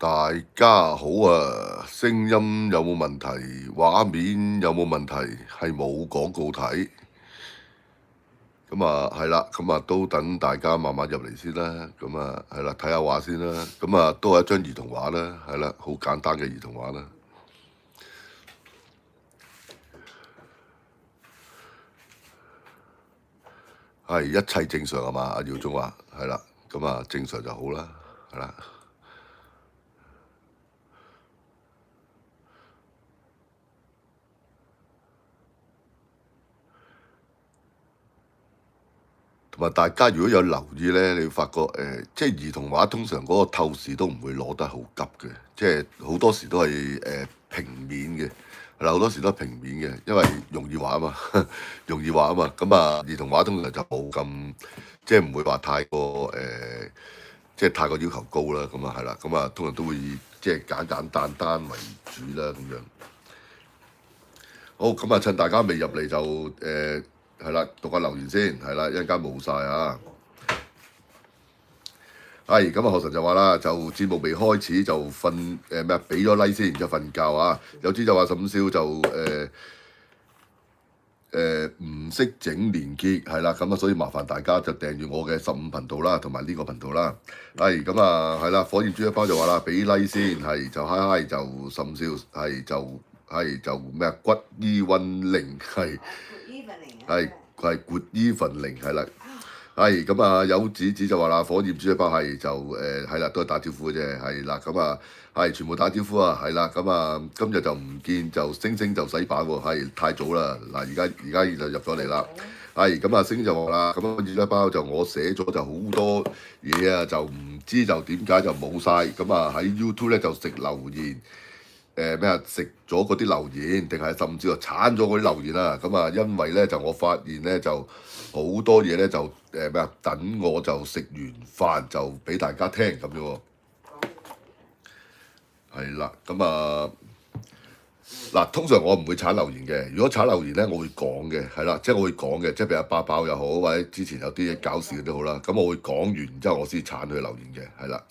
大家好啊！聲音有冇問題？畫面有冇問題？係冇廣告睇。咁啊，係啦，咁啊都等大家慢慢入嚟先啦。咁啊，係啦，睇下畫先啦。咁啊，都係一張兒童畫啦，係啦，好簡單嘅兒童畫啦。係一切正常係嘛？阿耀中話係啦，咁啊正常就好啦，係啦。同埋大家如果有留意咧，你會發覺即係兒童畫通常嗰個透視都唔會攞得好急嘅，即係好多時都係平面嘅，係啦，好多時都係平面嘅，因為容易畫啊嘛，容易畫啊嘛。咁啊，兒童畫通常就冇咁，即係唔會話太過即係太過要求高啦。咁啊係啦，咁啊通常都會以即係簡簡單單為主啦咁樣。好，咁啊趁大家未入嚟就係啦，讀下留言先，係啦，一陣間冇晒啊！係咁啊，學神就話啦，就節目未開始就瞓咩啊？俾咗 like 先，然之後瞓覺啊！有啲就話沈少就唔識整連結，係啦，咁啊，所以麻煩大家就訂閱我嘅15頻道啦，同埋呢個頻道啦。係咁啊，係啦，火焰豬一包就話啦，俾 like 先，係就嗨嗨就沈少，係就咩啊？骨醫溫靈係 good evening 係啦。係咁啊，有子子就話啦，火焰豬一包係就係啦，都係打招呼嘅啫，係啦，咁啊係全部打招呼啊，係啦，咁啊今日就唔見就星星就洗版喎，係太早啦，嗱而家就入咗嚟啦，係咁啊星就話啦，咁火焰豬一包就我寫咗就好多嘢啊，就唔知就點解就冇晒，咁啊喺 YouTube 咧就食留言。咩啊？食咗嗰啲留言，定係甚至話鏟咗嗰啲留言啊？咁啊，因為咧就我發現咧就好多嘢咧就咩啊？等我就食完飯就俾大家聽咁樣喎。係啦，咁啊嗱，通常我唔會鏟留言嘅。如果鏟留言咧，我會講嘅，係啦，即係我會講嘅，即係譬如阿包包又好，或者之前有啲搞笑嘅都好啦。咁我會講完之後，我先鏟佢留言嘅，係啦。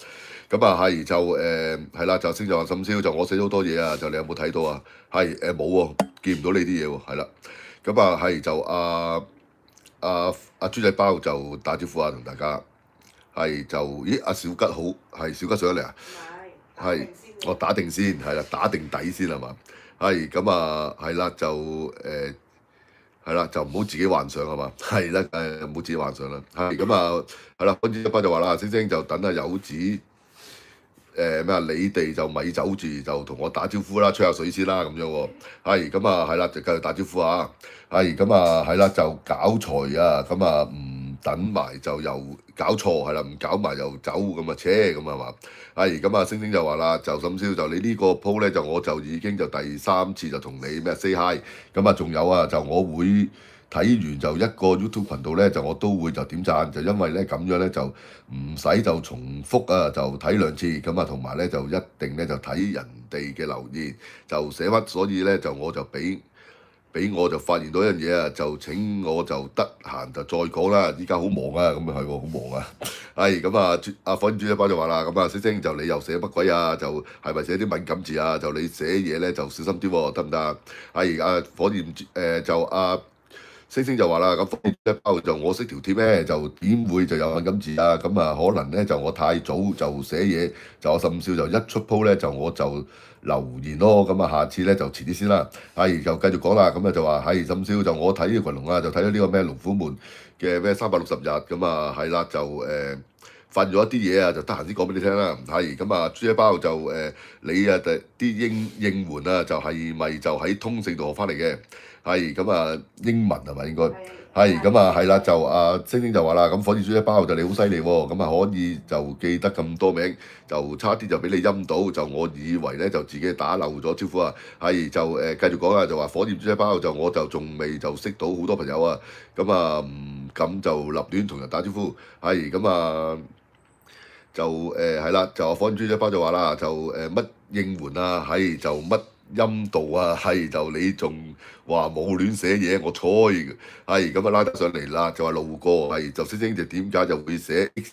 咁啊係就係啦，就星就話沈燒就我寫咗好多嘢啊，就你有冇睇到啊？係冇喎，見唔到你啲嘢喎，係啦。咁啊係就阿豬仔包就打招呼啊，同大家係就咦阿小吉好係小吉上咗嚟啊？係我打定先係啦，打定底先係嘛？係咁啊係啦，就係啦，就唔好自己幻想係嘛？係啦唔好自己幻想啦。係咁啊係啦，跟住一包就話啦，星星就等阿友子。咩啊？你哋就咪走住，就同我打招呼啦，吹下水先啦，咁樣喎。係咁啊，係啦，就繼續打招呼啊。係咁啊，係啦，就搞財啊，咁啊唔等埋就又搞錯，係啦，唔搞埋又走咁啊，咁啊嘛。係咁啊，星星就話啦，就沈燒就你呢個鋪咧，就我就已經就第3次就同你咩 say hi。咁啊，仲有啊，就我會。睇完就一個 YouTube 頻道咧，就我都會就點讚，就因為咧咁樣咧就唔使就重複啊，就睇2次咁啊，同埋咧就一定咧就睇人哋嘅留言就寫乜，所以咧就我就俾我就發現到一樣嘢啊，就請我就得閒就再講啦，依家好忙啊，咁啊係喎，好忙啊，係咁啊，阿火焰豬一包就話啦，咁啊星星就你又寫乜鬼啊？就係咪寫啲敏感字啊？就你寫嘢咧就小心啲喎，得唔得啊？係火焰就星星就話啦，咁火焰豬一包就我識條貼咧，就點會就有敏感字啊？咁啊可能咧就我太早就寫嘢，就我甚少就一出鋪咧就我就留言咯。咁啊下次咧就遲啲先啦。係就繼續講啦。咁啊就話係甚少就我睇呢個群龍啊，就睇咗呢個咩龍虎門嘅咩360日咁啊係啦，就發現咗一啲嘢啊，就得閒先講俾你聽啦。係咁啊，豬仔包就你啊啲應援啊，就係咪就喺通勝度學翻嚟嘅？係咁啊，英文係咪應該？係咁啊，係啦，就星星就話啦，咁火箭豬仔包就你好犀利喎，咁啊可以就記得咁多名，就差啲就俾你陰到，就我以為咧就自己打漏咗招呼啊，係就繼續講啊，就話火箭豬仔包就我就仲未就識到好多朋友啊，咁啊唔敢就立亂同人打招呼，係咁啊。就係啦，就火箭豬仔包就話啦，就乜應援啊，係就乜陰道啊，係就你仲話冇亂寫嘢，我猜嘅，係咁啊拉得上嚟啦，就話路過，係就星星就點解就會寫 X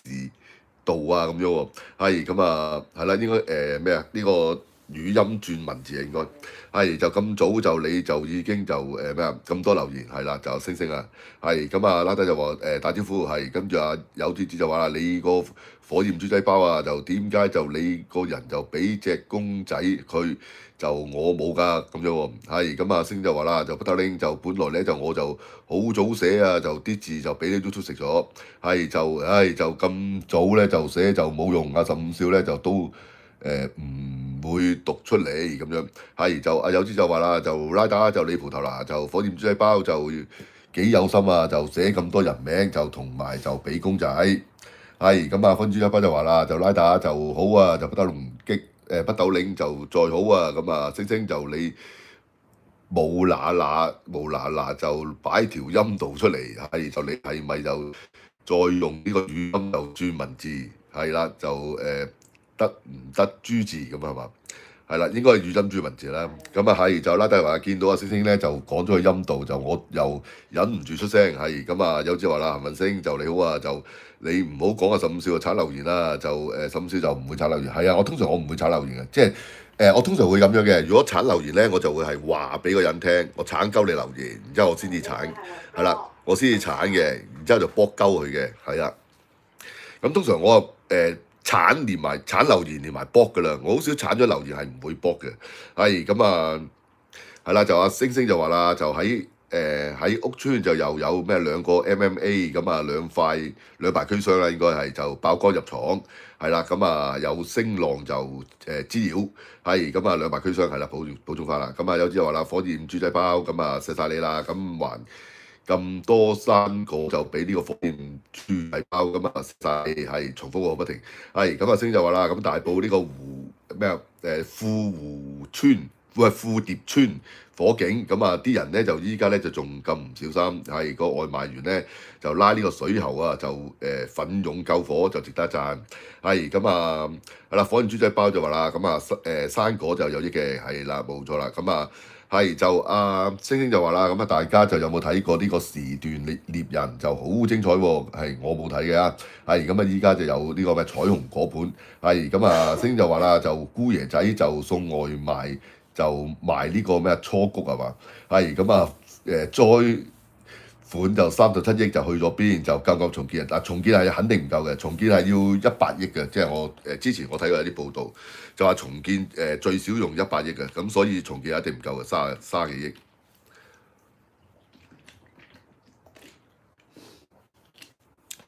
度啊咁樣喎，係咁啊係啦，應該咩啊？呢個語音轉文字啊應該係就咁早就你就已經就咩啊咁多留言係啦，就星星啊係咁啊拉低就話打招呼係，跟住有啲子就話啦你個火焰豬仔包啊，就點解就你個人就俾隻公仔佢就我冇㗎咁樣喎，係咁啊星就話啦就不得拎就本來咧就我就好早寫啊，就啲字就俾你嘟嘟食咗，係就就咁早咧就寫就冇用啊，15少咧就都唔會讀出嚟咁樣，係就有啲就話啦就拉打就你蒲頭啦，就火箭豬仔包就幾有心啊，就寫咁多人名就同埋就俾公仔。係咁啊，分豬一包就話啦，就拉打就好啊，就不得龍擊北斗領就再好啊，咁啊星星就你無嗱嗱就擺條音度出嚟，係就你係咪就再用呢個語音就轉文字係啦，就得唔得豬字咁係嘛？係啦，應該係語音轉文字啦。咁啊係就拉低話見到阿星星咧就講咗個音度，就我又忍唔住出聲係咁啊，有隻話啦，文星就你好啊，就你唔好講啊15少就鏟留言啦，就15少就唔會鏟留言。係啊，我通常我唔會鏟留言嘅，即係我通常會咁樣嘅。如果鏟留言咧，我就會係話俾個人聽，我鏟鳩你留言，然之後我先至鏟，係啦，我先至鏟嘅，然之後就搏鳩佢嘅，係啦。咁通常我鏟留言連埋卜㗎啦，我好少鏟咗留言係唔會卜嘅，係咁啊，係啦，就阿星星就話啦，就喺屋村就又有咩2個 MMA 咁啊兩敗俱傷啦，應該係就爆肝入廠，係啦，咁啊有聲浪就滋擾，係咁啊兩敗俱傷係啦，補充翻啦，咁啊有啲就話啦火焰豬仔包咁啊錫晒你啦，咁還咁多3個就俾呢個火焰豬仔包咁啊晒係重複個不停，係咁啊星就話啦，咁大埔呢個富湖村富蝶村火警，咁啊啲人咧就依家咧就仲咁唔小心，係個外賣員咧就拉呢個水喉啊，就奮勇救火就值得一讚，係咁啊係啦，火焰豬仔包就話啦，咁啊生果就有益嘅，係啦冇錯啦，咁啊。係就星星就話啦，咁啊大家就有冇睇過呢個時段獵人就好精彩喎？係我冇睇嘅，係咁啊依家就有呢個咩彩虹果盤，係咁啊星星就話啦，就姑爺仔就送外賣就賣呢個咩初谷係嘛？係咁啊災款就37億就去咗邊？就夠重建啊！但重建係肯定唔夠嘅，重建係要100億嘅，即係我之前我睇過有啲報道，就話重建最少用100億嘅，咁所以重建一定唔夠嘅，卅幾億。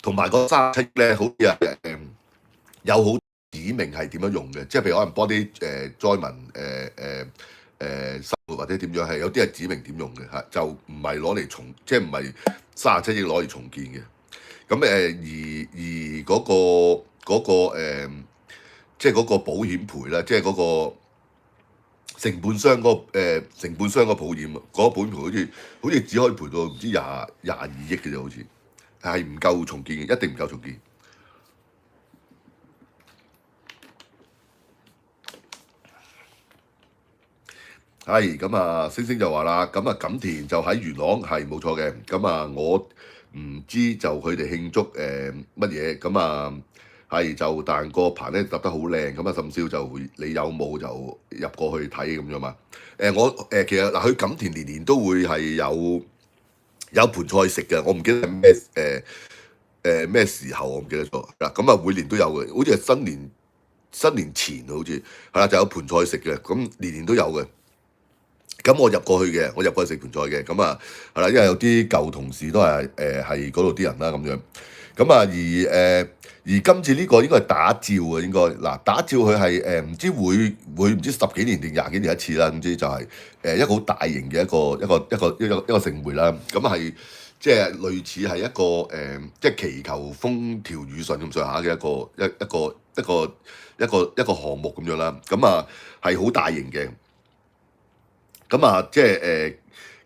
同埋嗰37億咧，好似有好指明係點樣用嘅，即係譬如可能幫啲災民生活或者點樣係有啲係指明點用嘅嚇，就唔係攞嚟即係唔係37億攞嚟重建嘅。咁而即係嗰個保險賠啦，即係嗰個承判商個保險啊，嗰個保險賠好似只可以賠到唔知22億嘅啫，好似係唔夠重建嘅，一定唔夠重建。係咁啊，星星就話啦，咁啊錦田就喺元朗係冇錯嘅，咁啊我唔知就佢哋慶祝乜嘢，咁啊係就但個棚咧搭得好靚，咁啊甚少就你有冇就入過去睇咁樣嘛？我其實嗱，佢錦田年年都會係有盤菜食嘅，我唔記得係咩時候，我唔記得咗嗱，咁啊每年都有嘅，好似係新年前好似係啦，就有盤菜食嘅，咁年年都有嘅。咁我入過去嘅，我入過去食盤菜嘅，咁啊係啦，因為有啲舊同事都係嗰度啲人啦咁樣。咁啊而今次呢個應該係打照啊，應該嗱打照佢係唔知會唔知十幾年定20幾年一次啦，總之就係一個好大型嘅一個盛會啦。咁係即係類似係一個即係祈求風調雨順咁上下嘅一個項目咁樣啦。咁啊係好大型嘅。咁啊即係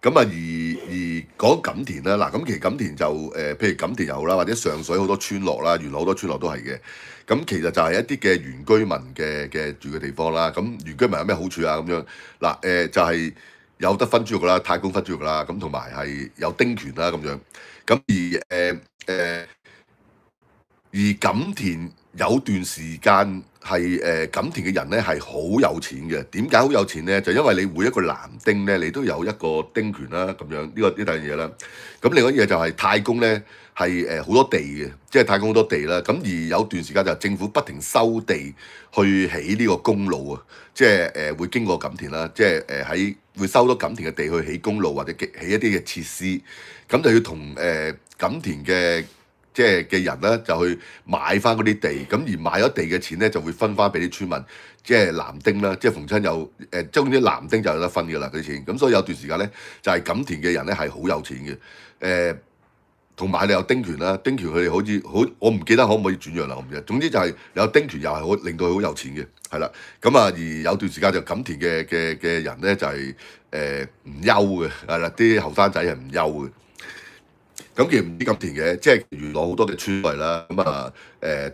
咁啊而講錦田啦，嗱咁其實錦田就譬如錦田又好啦，或者上水好多村落啦，原來好多村落都係嘅。咁其實就係一啲嘅原居民嘅住嘅地方啦。咁原居民有咩好處啊？咁樣嗱就係有得分豬肉啦，太公分豬肉啦，咁同埋係有丁權啦咁樣。咁而錦田有段時間係錦田嘅人咧係好有錢嘅。點解好有錢咧？就因為你每一個男丁咧，你都有一個丁權啦，咁樣呢第二樣嘢啦。咁另外一樣嘢就係太公咧係好多地嘅，即係太公好多地啦。咁而有段時間就政府不停收地去起呢個公路啊，即係會經過錦田啦，即係會收到錦田嘅地去起公路或者起一啲嘅設施，咁就要同錦田嘅即係嘅人咧就去買翻嗰啲地，咁而買咗地嘅錢咧就會分翻俾啲村民，即係男丁啦，即係逢親有將啲男丁就有得分㗎啦嗰啲錢。咁所以有段時間咧就係錦田嘅人咧係好有錢嘅，同埋你有丁權啦，丁權佢哋好似我唔記得可唔可以轉讓啦，我唔記得。總之就係你有丁權又係好令到佢好有錢嘅，係啦。咁啊而有段時間就錦田嘅人咧就係唔憂嘅，係啦，啲後生仔係唔憂嘅。咁其實唔止錦田嘅，即係元朗好多嘅村嚟啦，咁啊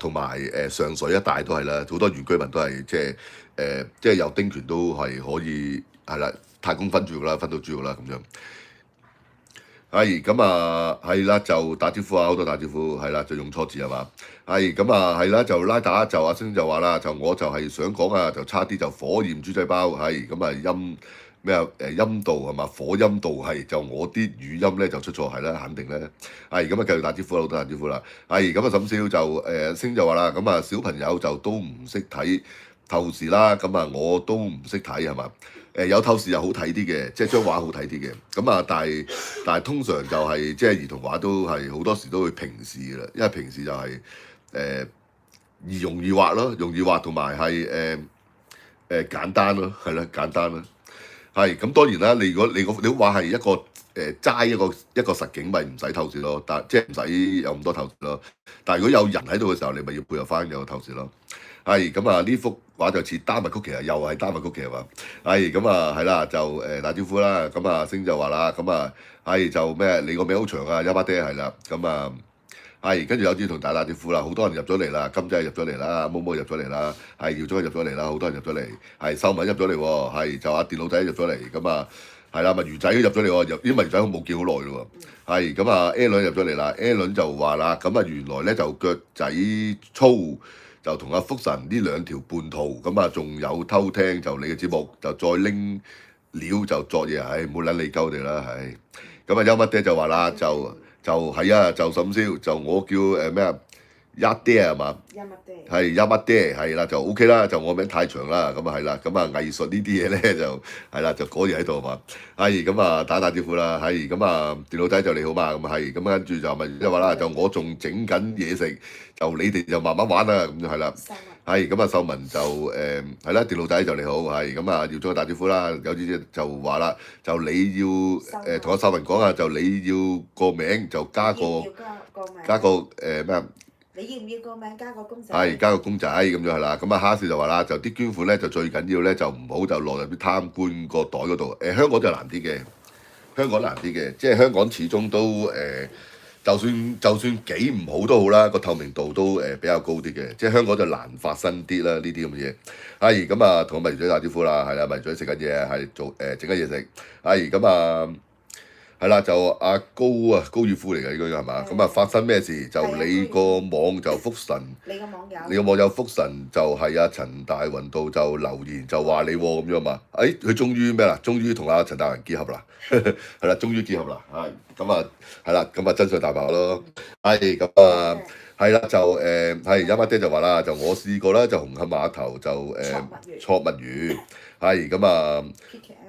同埋上水一帶都係啦，好多原居民都係即係有丁權都係可以係啦，太公分豬肉啦，分到豬肉啦咁樣。係咁啊，係啦，就打招呼啊，好多打招呼，係啦，就用錯字係嘛？係咁啊，係啦，就拉打就阿星就話啦，我就係想講啊，就差啲就火焰豬仔包，係咁啊咩啊音道係嘛？火音道係就我啲語音咧就出錯係啦，肯定咧。係咁啊，繼續打招呼啦，好多打招呼啦。係咁啊，沈少就星就話啦，咁啊小朋友就都唔識睇透視啦，咁啊我都唔識睇係嘛？有透視又好睇啲嘅，即係張畫好睇啲嘅。咁啊，但係通常就係即係兒童畫都係好多時都會平視嘅啦，因為平視就係容易畫咯，容易畫同埋係簡單咯，係啦，簡單咯。係咁當然啦，如果你畫係一個齋一個實景，咪唔使透視咯，但即係唔使有咁多透視咯。但係如果有人喺度嘅時候，你咪要配合翻有透視咯。係咁啊！呢幅畫就似丹麥曲奇啊，又係丹麥曲奇係嘛？係咁啊，係啦，就打招呼啦。咁啊，星就話啦，咁啊係就咩？你個名好長啊，一巴爹係啦。咁啊係跟住有啲同大家打招呼啦，好多人入咗嚟啦，金仔入咗嚟啦，毛毛入咗嚟啦，係耀忠入咗嚟啦，好多人入咗嚟，係秀文入咗嚟喎，係就阿電腦仔入咗嚟，咁啊係啦，咪魚仔都入咗嚟喎，啲咪魚仔冇見好耐咯喎，係咁啊 A 輪入咗嚟啦 ，A 輪就話啦，咁啊原來咧就腳仔粗。就同阿福神呢兩條半途，咁啊仲有偷聽就你嘅節目，就再拎料就作嘢，唉冇撚你鳩哋啦，唉咁啊優乜爹就話啦，就係啊，就沈燒，就我叫咩啊一爹係嘛？係一乜爹係啦，就 OK 啦，就我名太長啦，咁啊係啦，咁啊藝術呢啲嘢咧就係啦，就嗰嘢喺度嘛，係咁啊打招呼啦，係咁啊電腦仔就你好嘛，咁係咁跟住就咪即係話啦，就我仲整緊嘢食，就你哋就慢慢玩啦，咁就係啦，係咁啊秀文就係啦，電腦仔就你好，係咁啊要再打招呼啦，有啲就話啦，就你要同阿秀文講啊，就你要個名就加個咩啊？你要唔要個名加個公仔？係加個公仔咁樣係啦，咁啊蝦少就話啦，就啲捐款咧就最緊要咧就唔好就落入啲貪官個袋嗰度。香港就難啲嘅，香港難啲嘅，即係香港始終都就算幾唔好都好啦，個透明度都比較高啲嘅，即係香港就難發生啲啦呢啲咁嘅嘢。係咁啊，同個迷嘴打招呼啦，係啦，迷嘴食緊嘢，係做整緊嘢食。係咁啊。係啦，就阿高爾夫嚟嘅應該係嘛？咁啊發生咩事？就你個網就福神，你個網友，你個網友福神就係阿陳大雲道就留言就話你喎咁樣嘛？佢終於咩啦？終於同阿陳大雲結合啦，係啦，終於結合啦，係咁啊，係啦，咁啊真相大白咯，係咁啊，係啦，就係有媽爹就話啦，就我試過啦，就紅磡碼頭就錯墨魚，係咁啊，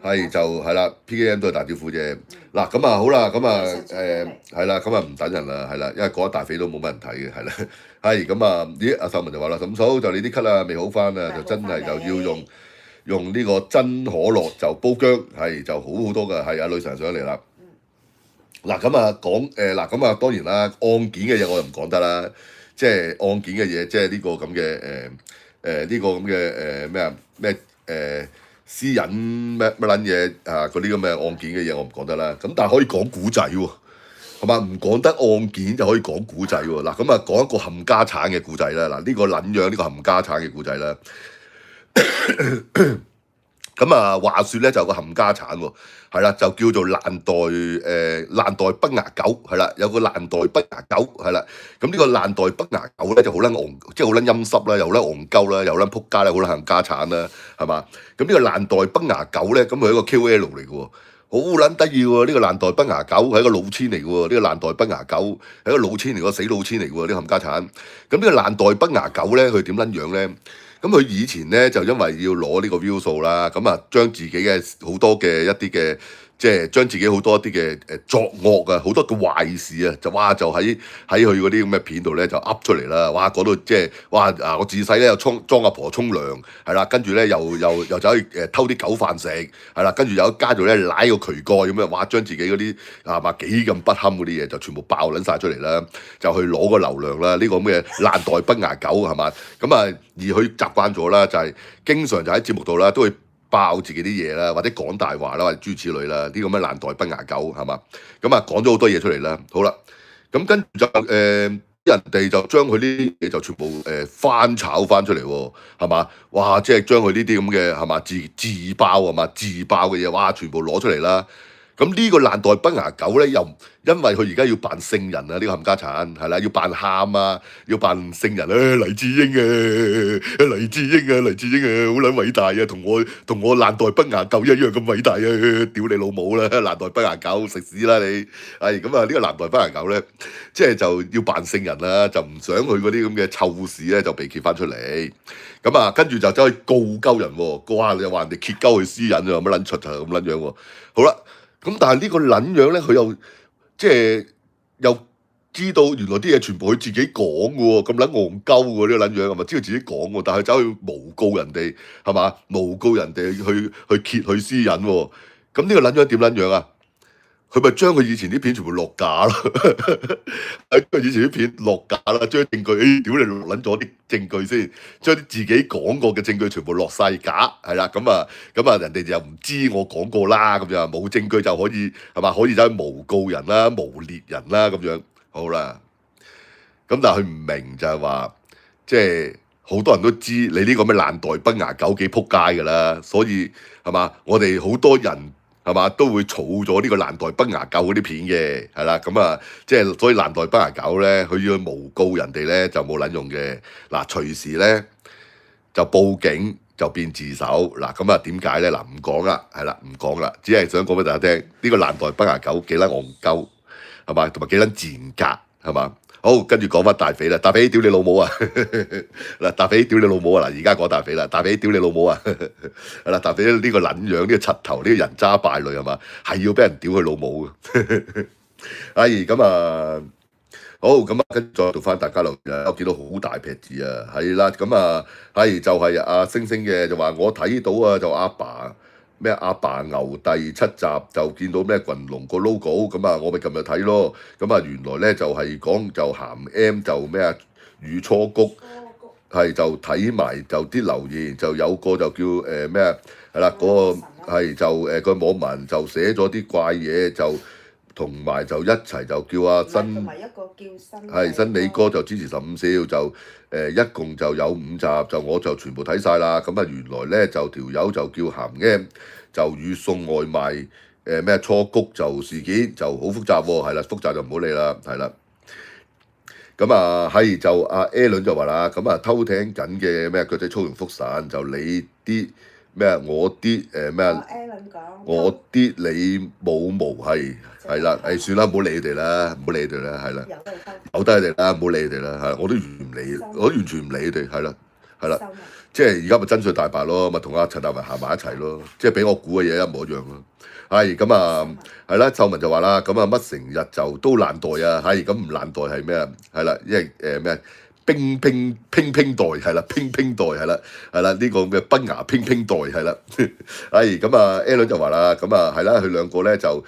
係就係啦 ，PKM 都係打招呼啫。嗱咁啊好啦，咁啊係啦，咁啊唔等人啦，係啦，因為講一大肥都冇乜人睇嘅，係啦，係咁啊，咦阿秀文就話啦，嬸嫂就你啲咳啊未好翻啊，就真係就要用呢個真可樂就煲薑，係就好好多㗎，係阿女神上嚟啦。嗱咁啊講嗱咁啊當然啦，案件嘅嘢我又唔講得啦，即係案件嘅嘢，即係呢個咁嘅呢個咁嘅咩私隱咩乜撚嘢啊嗰啲咁嘅案件嘅嘢我唔講得啦，咁但係可以講古仔喎，係嘛？唔講得案件就可以講古仔喎。嗱咁啊講一個冚家產嘅古仔啦，嗱呢個撚樣呢個冚家產嘅古仔啦。咁啊，話説咧就有個冚家產喎，係啦，就叫做爛袋北牙狗，係啦，有個爛袋北牙狗，係啦，咁呢個爛袋北牙狗咧就好撚戇，即係好撚陰濕啦，又撚戇鳩啦，又撚撲街啦，好撚冚家產啦，係嘛？咁呢個爛袋北牙狗咧，咁佢係一個 KOL 嚟嘅喎，好撚得意喎！呢個爛袋北牙狗係一個老千嚟嘅喎，呢個爛袋北牙狗係一個老千嚟，個死老千嚟嘅喎，呢個冚家產。咁呢個爛袋北牙狗咧，佢點撚樣咧？咁佢以前咧就因為要攞呢個 view 數啦，咁啊將自己嘅好多嘅一啲嘅，即係將自己好多一啲嘅作惡啊，好多嘅壞事啊，就喺佢嗰啲咁嘅片度咧就噏出嚟啦，哇講到即係哇啊我自細咧又裝阿婆沖涼，係啦，跟住咧又走去偷啲狗飯食，係啦，跟住又喺街度咧舐個渠蓋咁樣，哇將自己嗰啲係嘛幾咁不堪嗰啲嘢就全部爆撚晒出嚟啦，就去攞個流量啦，呢個咁嘅爛袋北牙狗係嘛，咁啊而佢習慣咗啦，就係經常就喺節目度啦都會爆自己啲嘢啦，或者講大話啦，或者諸如此類啦，啲咁嘅爛袋北牙狗係嘛，咁啊講咗好多嘢出嚟啦，好啦，咁跟住就人哋就將佢呢啲嘢就全部翻炒翻出嚟喎，係嘛？哇！即係將佢呢啲咁嘅係嘛自爆係嘛自爆嘅嘢，哇！全部攞出嚟啦。咁呢個爛袋北牙狗咧，又因為佢而家要扮聖人啊，呢個冚家產係啦，要扮喊啊，要扮聖人啊，黎智英啊，黎智英啊，黎智英啊，好撚偉大啊，同我爛袋北牙狗一樣咁偉大啊！屌你老母啦，爛袋北牙狗食屎啦你！係咁啊，呢個爛袋北牙狗咧，即係就要扮聖人啦，就唔想佢嗰啲咁嘅臭事咧就被揭翻出嚟。咁啊，跟住就走去告鳩人喎，告下又話人哋揭鳩佢私隱啊，乜撚出啊咁撚樣喎。好啦。咁但係呢個撚樣咧，佢又即係又知道原來啲嘢全部佢自己講嘅喎，咁撚戇鳩喎呢個撚樣係咪？知道自己講喎，但係走去誣告人哋係嘛？誣告人哋去揭佢私隱喎。咁呢個撚樣點撚樣啊？佢咪將佢以前啲片全部落架咯，喺佢以前啲片落架啦，將證據，屌你落撚咗啲證據先，將啲自己講過嘅證據全部落晒架，係啦，咁啊，人哋就唔知我講過啦，咁樣冇證據就可以係嘛，可以走去誣告人啦、誣蔑人啦，咁樣好啦。咁但係佢唔明就係話，即係好多人都知你呢個咩爛袋北牙狗幾撲街㗎啦，所以係嘛，我哋好多人。係嘛都會儲咗呢個爛袋北牙狗嗰啲片嘅，係啦，咁啊，即係所以爛袋北牙狗咧，佢要去誣告人哋咧就冇撚用嘅。嗱，隨時咧就報警就變自首。嗱，咁啊點解咧？嗱，唔講啦，係啦，唔講啦，只係想講俾大家聽，呢個爛袋北牙狗幾撚戇鳩，係嘛，同埋幾撚賤格，係嘛。好，跟住講翻大肥啦，大肥屌你老母啊！嗱，大肥屌你老母啊！嗱，而家講大肥啦，大肥屌你老母啊！係啦，大肥呢個撚樣，呢個柒頭，呢個人渣敗類係嘛，係要俾人屌佢老母嘅。哎，咁啊，好，咁啊，跟住再讀翻大家留言，我見到好大撇字啊，係啦，咁啊，係就係阿星星嘅就話我睇到啊，就阿爸。咩阿爸牛第7集就見到咩群龍個 logo， 咁啊我咪琴日睇咯，咁啊原來咧就係講就鹹 M 就咩啊雨初谷係就睇埋就啲留言就有個就叫咩啊係啦，嗰個係就個網民就寫咗啲怪嘢就同埋就一齊就叫阿新同埋一個叫新李哥就支持15少就一共就有5集就我就全部睇晒啦，咁啊原來咧就條友就叫鹹 M 就與送外賣咩初谷就事件就好複雜喎，係啦，複雜就唔好理啦，係啦。咁啊係就阿 Alan 就話啦，咁啊偷聽緊嘅咩腳仔粗用福神就你啲咩啊？我啲咩啊？ Alan 講，我啲你冇毛係啦，算啦，唔好理你哋啦，唔好理你哋啦，係啦，由得你哋啦，唔好理你哋啦，係，我都完全唔理你哋，係啦，即係而家咪真相大白咯，咪同阿陳大文行埋一齊咯，即係俾我估嘅嘢一模一樣咯。係咁啊，係啦，秀文就話啦，咁啊乜成日就都爛袋啊，係咁唔爛袋係咩啊？係啦，因為咩？乒代係啦，乒代係啦，呢個嘅崩牙乒代係啦，係咁啊 Alan 就話啦，咁啊係啦，佢兩個咧就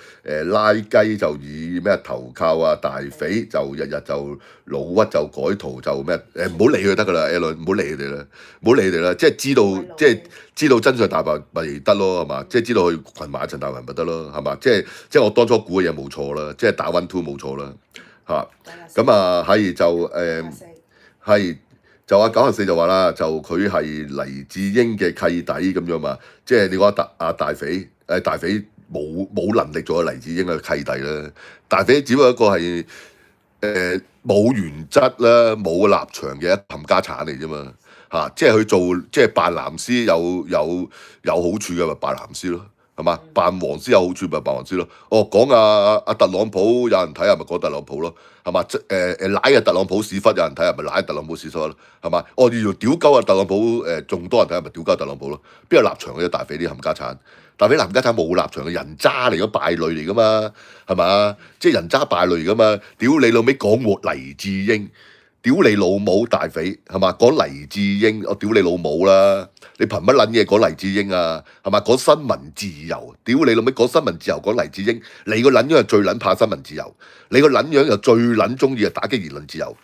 拉雞就以咩投靠啊大肥就日日就老屈就改圖就咩唔好理佢得噶啦 Alan 唔好理佢哋啦，唔好理佢哋啦，即係知道真相大白咪得咯係嘛，即係知道佢群埋陳大文咪得咯係嘛，即係我當初估嘅嘢冇錯啦，即係打 one two 冇錯啦嚇，咁啊係就係就阿94就話啦，就佢係黎智英嘅契弟咁樣嘛，即係你講大肥大肥冇能力做黎智英嘅契弟啦，大肥只不過一個係冇原則啦、冇立場嘅一冚家產嚟啫嘛嚇，即係佢做即係扮藍絲有好處嘅咪扮藍絲咯。係嘛？扮黃絲有好處咪扮黃絲咯。哦，講阿特朗普有人睇係咪講特朗普咯？係嘛？舐特朗普屎忽有人睇係咪舐特朗普屎忽咯？係嘛？哦，要屌鳩特朗普仲多人睇係咪屌鳩特朗普咯？邊有立場嘅大肥啲冚家產？大肥冚家產冇立場嘅人渣嚟嘅敗類嚟噶嘛？係嘛？即係人渣敗類噶嘛？屌你老味講我黎智英。屌你老母大肥係嘛？講黎智英，我屌你老母啦！你憑乜撚嘢講黎智英啊？係嘛？講新聞自由，屌你老味講新聞自由，講黎智英，你個撚樣係最撚怕新聞自由，你個撚樣又最撚中意打擊言論自由。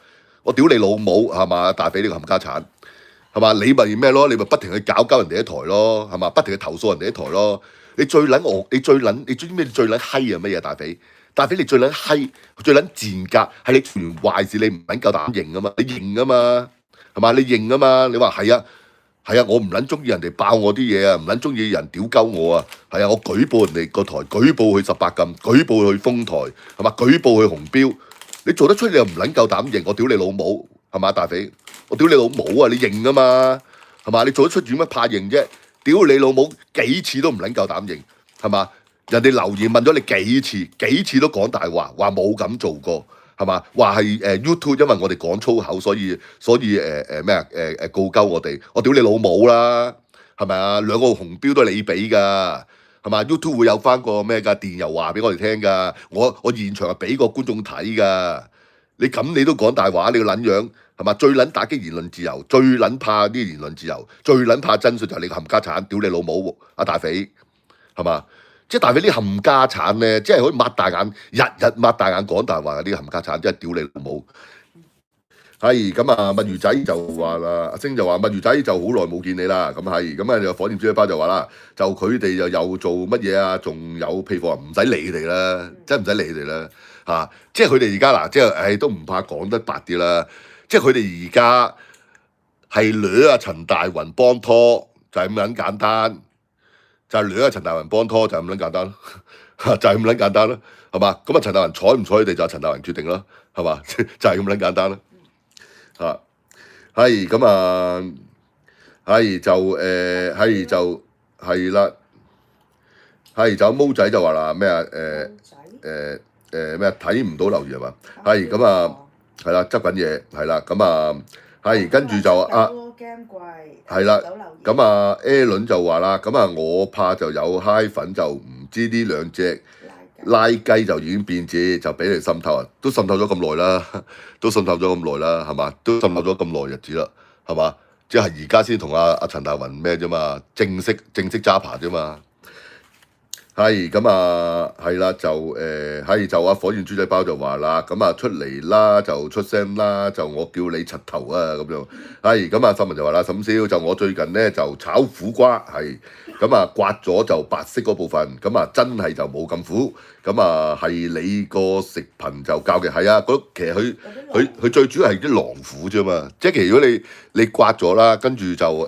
我屌你老母係嘛？大肥呢個冚家產係嘛？你咪咩咯？你咪不停去搞鳩人哋一台咯，係嘛？不停去投訴人哋一台咯。你最撚你知咩？最撚閪係乜嘢大肥？大肥你最撚閪，最撚賤格，係你做完壞事你唔撚夠膽認啊嘛，你認啊嘛，係嘛？你認啊嘛，你話係啊，我唔撚中意人哋爆我啲嘢啊，唔撚中意人屌鳩我啊，係啊，我舉報人哋個台，舉報佢18禁，舉報佢封台，係嘛？舉報佢紅標，你做得出你又唔撚夠膽認，我屌你老母，係嘛？大肥，我屌你老母啊，你認啊嘛，係嘛？你做得出做乜怕認啫？屌你老母幾次都唔撚夠膽認，係嘛？人哋留言問咗你幾次都講大話，話冇咁做過，係嘛？話係YouTube 因為我哋講粗口，所以咩啊告鳩我哋，我屌你老母啦，係咪啊？兩個紅標都係你俾㗎，係嘛 ？YouTube 會有翻個咩㗎電郵話俾我哋聽㗎，我現場係俾個觀眾睇㗎，你咁你都講大話，你個撚樣係嘛？最撚打擊言論自由，最撚怕啲言論自由，最撚怕真相就係你個冚家產，屌你老母阿大肥，係嘛？即係大肥啲冚家產咧，即係可以擘大眼，日日擘大眼講大話嗰啲冚家產，即係屌你老母！係咁啊，墨魚仔就話啦，阿星就話墨魚仔就好耐冇見你啦，咁係咁啊，就火箭豬一包就話啦，就佢哋又做乜嘢啊？仲有屁貨唔使理佢哋啦，真係唔使理佢哋啦嚇！即係佢哋而家嗱，即係都唔怕講得白啲啦，即係佢哋而家係掠阿陳大雲幫拖，就係咁撚簡單。就係掠阿陳大雲幫拖就係咁撚簡單咯，就係咁撚簡單咯，係嘛？咁啊陳大雲睬唔睬佢哋就係陳大雲決定咯，係嘛？就係咁撚簡單咯，嚇係咁啊，係就係啦，係就毛仔就話啦咩啊咩睇唔到留言係嘛？係咁啊係啦執緊嘢係啦咁啊係跟住就係啦，咁啊 Alan 就話啦，咁啊我怕就有嗨粉就唔知呢兩隻拉雞就已經變節，就俾你滲透啊，都滲透咗咁耐啦，都滲透咗咁耐啦，係嘛？都滲透咗咁耐日子啦，係嘛？即係而家先同阿陳大雲咩啫嘛，正式揸扒啫嘛。係咁啊，係啦，就係就火箭豬仔包就話啦，咁啊出嚟啦，就出聲啦，就我叫你柒頭啊咁樣。係咁啊，秀文就話啦，沈少就我最近咧就炒苦瓜，係咁啊刮咗就白色嗰部分，咁啊真係就冇咁苦，咁啊係你個食頻就教嘅，係啊，其實佢最主要係啲狼苦啫嘛，即係其實如果你刮咗啦，跟住就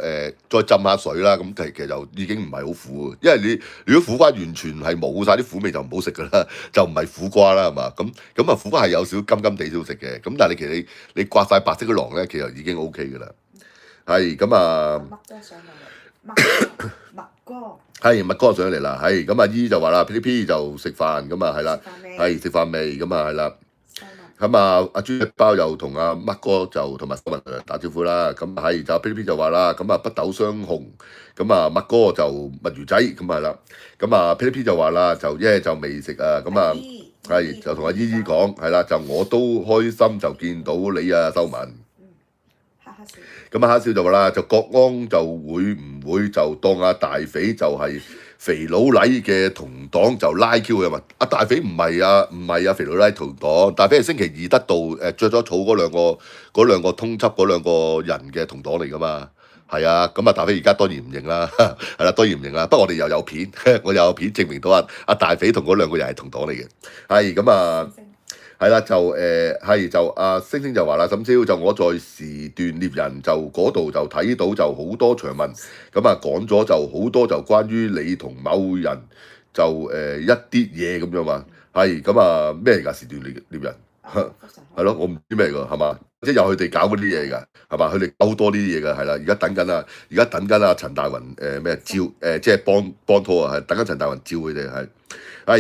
再浸下水啦，咁其實就已經唔係好苦，因為你如果苦瓜完全係冇晒啲苦味就唔好食噶啦，就唔係苦瓜啦，係嘛？咁啊苦瓜係有少少甘甘地先好食嘅，咁但係其實你刮晒白色嘅狼咧，其實已經 O K 噶啦。係咁啊，麥哥係麥哥上嚟啦，係咁阿姨就話啦，P 就食飯咁啊係啦，係食飯未咁啊係啦。咁啊，阿豬包又同阿麥哥就同埋新聞打招呼啦。咁係就 P 就話啦，咁啊北斗雙雄，咁啊麥哥就墨魚仔咁係啦。咁啊 P 就話啦，就就未食啊。咁啊係就同阿姨姨講係啦，就我都開心就見到你啊，秀文。咁啊，黑少就話啦，就國安就會唔會就當阿大肥就係肥佬黎嘅同黨就拉 Q 佢嘛？阿大肥唔係啊肥佬黎同黨，大肥係星期二得到著咗草嗰兩個通緝嗰兩個人嘅同黨嚟噶嘛？係啊，咁啊大肥而家當然唔認啦，係啦當然唔認啦。不過我哋又有片，我又有片證明到阿大肥同嗰兩個人係同黨嚟嘅。係咁啊。係啦，就就阿星星就話啦，沈少就我在時段獵人就嗰度就睇到就好多長文，咁啊講咗就好多就關於你同某人就一啲嘢咁樣嘛，係咁啊咩嚟㗎時段獵人？係咯，我唔知咩嚟㗎，係嘛？即係有佢哋搞嗰啲嘢㗎，係嘛？佢哋搞多呢啲嘢㗎，係啦。而家等緊啊陳大雲咩照即係幫拖啊，係等緊陳大雲照佢哋係。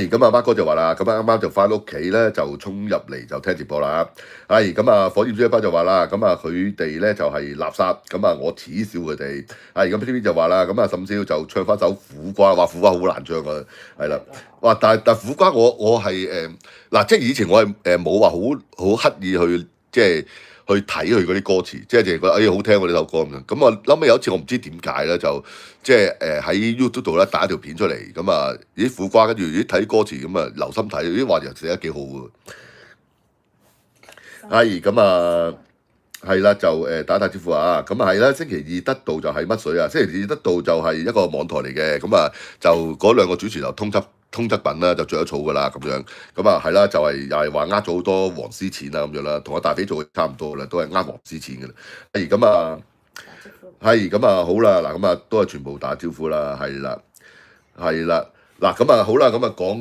咁啊，孖哥就話啦，咁啊啱啱就翻屋企咧，就衝入嚟就聽直播啦。咁啊，火焰豬一班就話啦，咁啊佢哋咧就係垃圾，咁啊我恥笑佢哋。咁 P 就話啦，咁啊甚少就唱翻首苦瓜，話苦瓜好難唱啊，係啦。哇！但苦瓜我係嗱，即係以前我係冇話好刻意去即係去睇佢嗰啲歌詞，即係淨係覺得好聽喎呢首歌咁樣。咁啊後尾有一次我唔知點解咧，就即係喺 YouTube 度咧打一條片出嚟，咁啊啲苦瓜跟住睇歌詞咁啊留心睇，啲話又寫得幾好喎。咁啊係啦，就打招呼啊。咁啊係啦，星期二得到就係乜水啊？星期二得到就係一個網台嚟嘅，咁啊就嗰兩個主持就通緝品啦，就著咗草噶啦咁樣。咁啊係啦，就係又係話呃咗好多黃絲錢啊咁樣啦，同阿大肥做差唔多啦，都係呃黃絲錢嘅啦。咁啊咁啊好啦，嗱咁啊都係全部打招呼啦，係啦。嗱咁啊好啦，咁啊講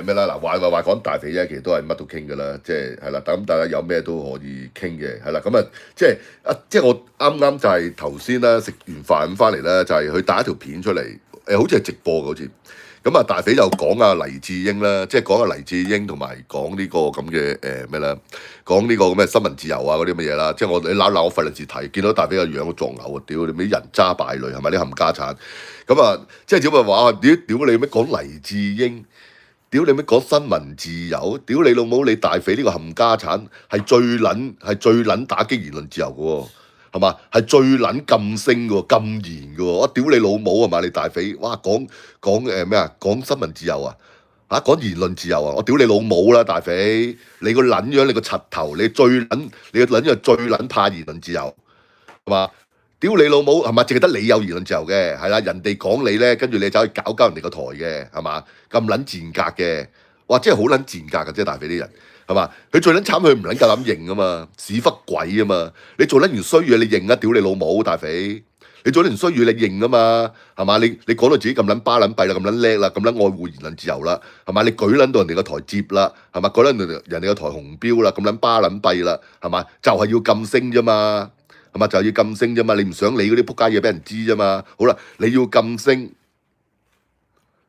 咩啦？嗱話講大肥啫，其實都係乜都傾㗎啦，即係係啦。咁大家有咩都可以傾嘅，係啦。咁啊即係我啱啱就係頭先啦，食完飯咁翻嚟咧，就係佢打一條片出嚟，好似係直播嘅好似。咁啊大肥就講啊黎智英啦，即係講啊黎智英同埋講呢個咁嘅咩啦，講呢個咁嘅新聞自由啊嗰啲乜嘢啦。即係你鬧我費力字睇，見到大肥個樣都作嘔啊！屌你咪人渣敗類係咪？啲冚家產咁啊！即係點啊話屌你咩講黎智英？屌你咩講新聞自由？屌你老母！你大肥呢個冚家產係最撚打擊言論自由嘅喎，係嘛？係最撚禁聲嘅喎，禁言嘅喎。我屌你老母係嘛？你大肥哇講咩啊？講新聞自由啊？講言論自由啊！我屌你老母啦，大肥！你個撚樣，你個柒頭，你個撚樣最撚怕言論自由係嘛？屌你老母係嘛？淨係得你有言論自由嘅，係啦，人哋講你咧，跟住你走去搞人哋個台嘅，係嘛？咁撚賤格嘅，哇！真係好撚賤格嘅，即係大肥啲人，係嘛？佢最撚慘，佢唔撚夠膽認啊嘛，屎忽鬼啊嘛！你做撚完衰嘢，你認啊！屌你老母，大肥！你做撚完衰嘢，你認啊嘛，係嘛？你講到自己咁撚巴撚閉啦，咁撚叻啦，咁撚愛護言論自由啦，係嘛？你舉撚到人哋個台接啦，係嘛？舉撚到人哋個台紅標啦，咁撚巴撚閉啦，係嘛？就係要禁聲啫嘛。係嘛？就係要禁聲啫嘛！你唔想理嗰啲仆街嘢俾人知啫嘛？好啦，你要禁聲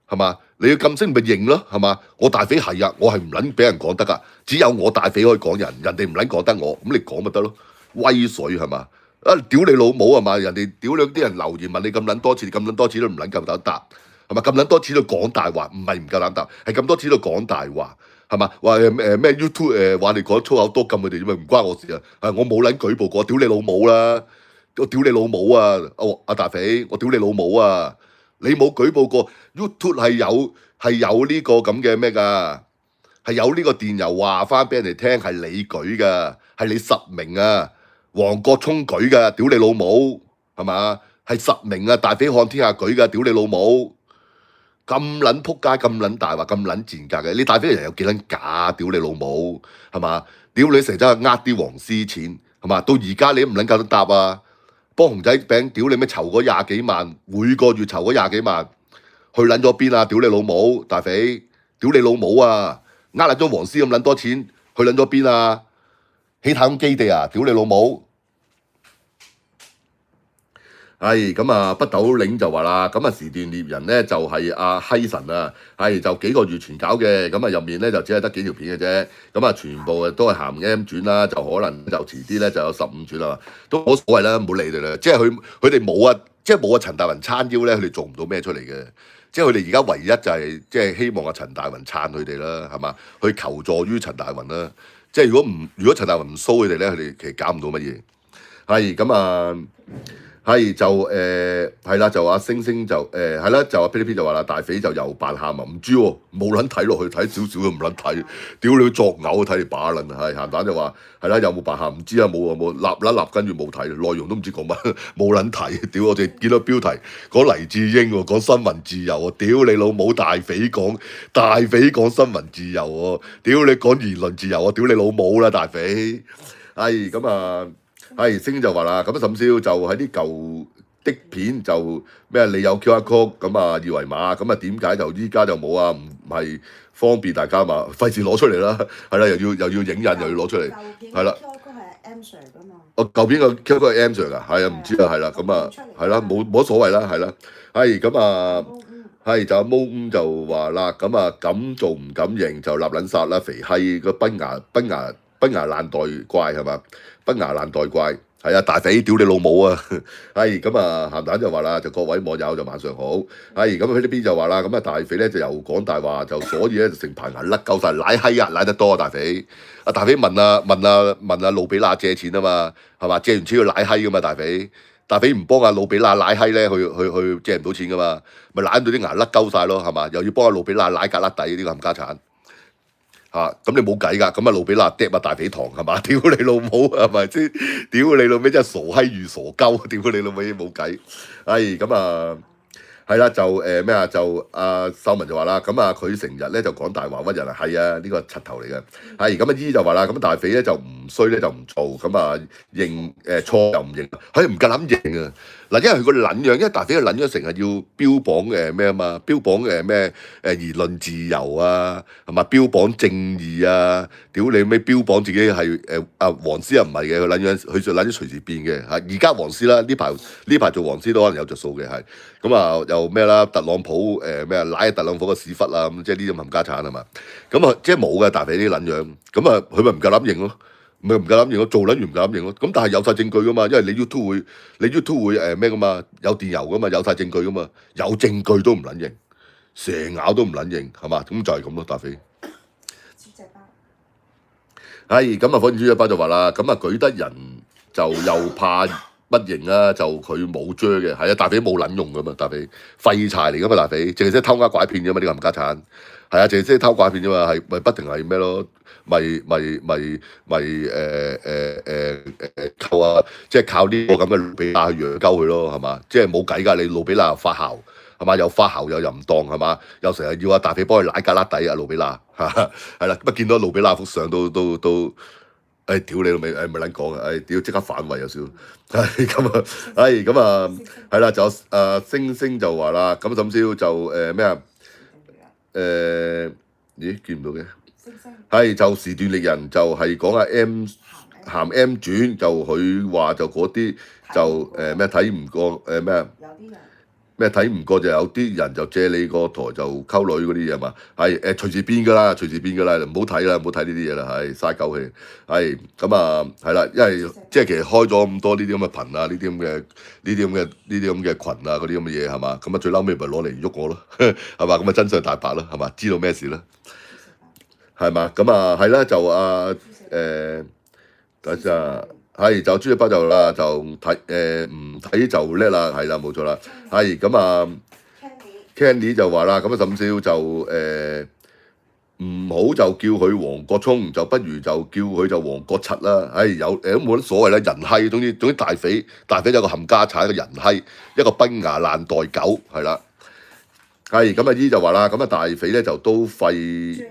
係嘛？你要禁聲咪認咯係嘛？我大肥係啊，我係唔撚俾人講得噶，只有我大肥可以講人，人哋唔撚講得我，咁你講咪得咯？威水係嘛？屌你老母係嘛？人哋屌你啲人留言問你咁撚多次，你咁撚多次都唔撚夠膽答係嘛？咁撚多次都講大話，唔係唔夠膽答，係咁多次都講大話。係嘛？話咩 YouTube 話你講粗口多禁佢哋啫嘛，唔關我事啊！我冇撚舉報過，屌你老母啦！我屌你老母啊！阿大肥，我屌你老母啊！你冇舉報過 YouTube 係有呢個咁嘅咩㗎？係有呢個電郵話翻俾人哋聽係你舉㗎，係你實名啊！黃國聰舉㗎，屌你老母係嘛？係實名啊！大肥看天下舉㗎，屌你老母！咁撚撲街，咁撚大話，咁撚賤格嘅，你大肥人有幾撚假？屌你老母，係嘛？屌你成日走去呃啲黃絲錢，係嘛？到而家你都唔撚夠膽答啊！幫熊仔餅，屌你咩籌嗰廿幾萬，每個月籌嗰廿幾萬，去撚咗邊啊？屌你老母，大肥，屌你老母啊！呃撚咗黃絲咁撚多錢，去撚咗邊啊？起太空基地啊！屌你老母！係咁啊，北斗領就話啦，咁啊時段獵人咧就係阿希神啊，係就幾個月前搞嘅，咁啊入面咧就只係得幾條片嘅啫，咁啊全部啊都係鹹 M 轉啦，就可能就遲啲咧就有15轉啦，都冇所謂啦，唔好理佢啦，即係佢哋冇啊，即係冇啊陳大雲撐腰咧，佢哋做唔到咩出嚟嘅，即係佢哋而家唯一就係即係希望阿陳大雲撐佢哋啦，係嘛？去求助於陳大雲啦，即係如果陳大雲唔騷佢哋咧，佢哋其實搞唔到乜嘢，係咁啊。係就係啦，就阿星星就係啦，就阿 P P 就話啦，大肥就又扮喊啊，唔知喎，冇撚睇落去，睇少少都唔撚睇，屌你作嘔睇你把撚係鹹蛋就話係啦，有冇扮喊唔知啊，冇啊冇，立跟住冇睇，內容都唔知講乜，冇撚睇，屌我哋見到標題講黎智英喎，講新聞自由喎，屌你老母大肥講新聞自由喎，屌你講言論自由喎，屌你老母啦大肥，係咁啊。係星就話啦，咁沈少就喺啲舊的片就咩？你有 QR code 咁啊，二維碼咁啊，點解就依家就冇啊？唔係方便大家嘛？費事攞出嚟啦，係啦，又要影印又要攞出嚟，係啦。QR code 係 M Sir 噶嘛？舊片個 QR code 係 M Sir 㗎，係啊，唔知啊，係啦，咁啊，係啦，冇乜所謂啦，係啦，係咁啊，係就阿毛就話啦，咁啊敢做唔敢認就立撚殺啦，肥閪個崩牙爛袋怪係嘛？崩牙爛袋怪係啊，大肥屌你老母啊！係咁啊，鹹蛋就話啦，就各位網友就晚上好。係咁佢呢邊就話啦，咁啊大肥咧就又講大話，就所以咧就成排牙甩鳩晒，奶閪啊，奶得多啊大肥。阿大肥問阿路比娜借錢啊嘛，係嘛？借完錢要奶閪噶嘛大肥。大肥唔幫阿路比娜奶閪咧，去借唔到錢噶嘛，咪奶到啲牙甩鳩晒咯，係嘛？又要幫阿路比娜奶格甩底呢個冚家產。咁你冇計㗎，咁啊路比娜嗒大肥糖係嘛？屌你老母係咪先？屌你老味真係傻閪如傻鳩，屌你老味冇計。咁啊係啦，就咩啊？就阿秀文就話啦，咁啊佢成日咧就講大話屈人啊，係啊呢個柒頭嚟嘅。係咁啊姨就話啦，咁大肥咧就唔衰咧就唔做，咁啊認錯又唔認，佢唔夠膽認啊！嗱，因為佢個撚樣，因為大肥個撚樣成日要標榜咩啊嘛，標榜咩言論自由啊，係嘛？標榜正義啊，屌你咩標榜自己係黃絲又唔係嘅，佢撚樣佢就撚樣隨時變嘅嚇。而家黃絲啦，呢排做黃絲都可能有着數嘅係。咁啊又咩啦？特朗普咩啊？拉特朗普個屎忽啊咁，即係呢啲冚家產係嘛？咁啊即係冇嘅大肥啲撚樣，咁啊佢咪唔夠膽認咯？咪唔夠膽認咯，做撚完唔夠膽認咯。咁但係有晒證據噶嘛，因為你 YouTube 會咩噶嘛，有電郵噶嘛，有晒證據噶嘛，有證據都唔撚認，蛇咬都唔撚認，係嘛？咁就係咁咯，大肥。係咁啊，火箭豬一包就話啦，咁啊舉得人就又怕不認啊，就佢冇追嘅，係啊，大肥冇撚用噶嘛，大肥廢柴嚟噶嘛，大肥淨係識偷呃拐騙啫嘛，呢個冚家產。係啊，淨係識偷拐騙啫嘛，係咪不停係咩咯？靠啊！即係靠呢個咁嘅路比娜去養鳩佢咯，係嘛？即係冇計㗎，你路比娜發姣係嘛？又發姣又淫蕩係嘛？又成日要阿大肥幫佢奶格拉底啊，路比娜嚇係啦，咁啊見到路比娜幅相都屌你老味，咪撚講啊！屌即刻反胃有少，咁啊，咁啊係啦，就星星就話啦，咁沈少就咩啊？咦見唔到嘅？係就時段獵人就係講阿 鹹 M 轉，就佢話就嗰啲就咩睇唔過咩啊？咩睇唔過就有啲人就借你個台就溝女嗰啲嘢嘛，係隨時變㗎啦，唔好睇啦，唔好睇呢啲嘢啦，係嘥鳩氣，係咁啊，係啦，因為即係其實開咗咁多呢啲咁嘅頻啊，呢啲咁嘅群啊，嗰啲咁嘅嘢係嘛，咁啊最嬲尾咪攞嚟喐我咯，係嘛，咁啊真相大白咯，係嘛，知道咩事啦，係嘛，咁啊係啦，就等陣。係就豬一包就啦，就睇唔睇就叻啦，係啦冇錯啦，係咁啊 Candy 就話啦，咁啊沈少就唔好就叫佢黃國聰，就不如就叫佢就黃國柒啦，有都冇乜所謂啦，人閪，總之大肥有個冚家產，一個人閪，一個崩牙爛袋狗，係啦，係咁啊姨就話啦，咁啊大肥咧就都廢。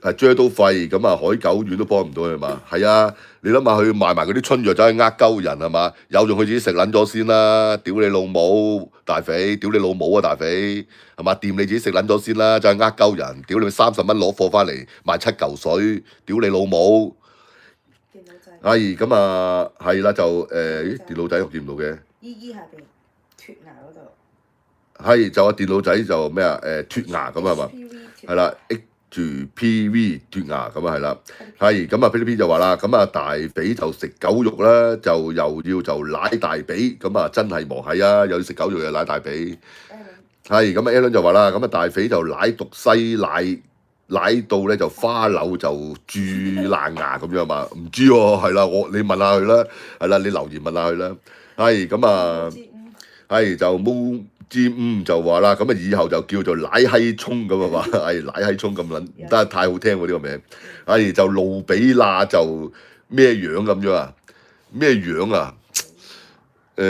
係追都廢，咁啊海狗丸都幫唔到佢嘛？係啊，你諗下佢賣埋嗰啲春藥走去呃鳩人係嘛？有用佢自己食撚咗先啦！屌你老母大肥，屌你老母啊大肥，係嘛？掂你自己食撚咗先啦，就係呃鳩人，屌你30蚊攞貨翻嚟賣7嚿水，屌你老母！係咁啊，係啦就電腦仔我見唔到嘅。依下邊。脱牙嗰度。係就電腦仔就咩啊脱牙咁係嘛？ HPV 係啦 HPV 脱牙咁啊係啦，係咁啊 P.P. 就話啦，咁啊大肥就食狗肉啦，就又要就奶大髀，咁啊真係忙係啊，又要食狗肉又奶大髀。係咁啊 Alan 就話啦，咁啊大肥就奶毒西奶到咧就花柳就蛀爛牙咁樣嘛，唔知喎係啦，你問下佢啦，係啦你留言問下佢啦，係咁啊係就冇。就話啦，咁啊以後就叫做奶閪葱咁啊嘛，係奶閪葱咁撚，唔得太好聽喎呢個名，係就路比娜就咩樣咁樣啊？咩樣啊？咩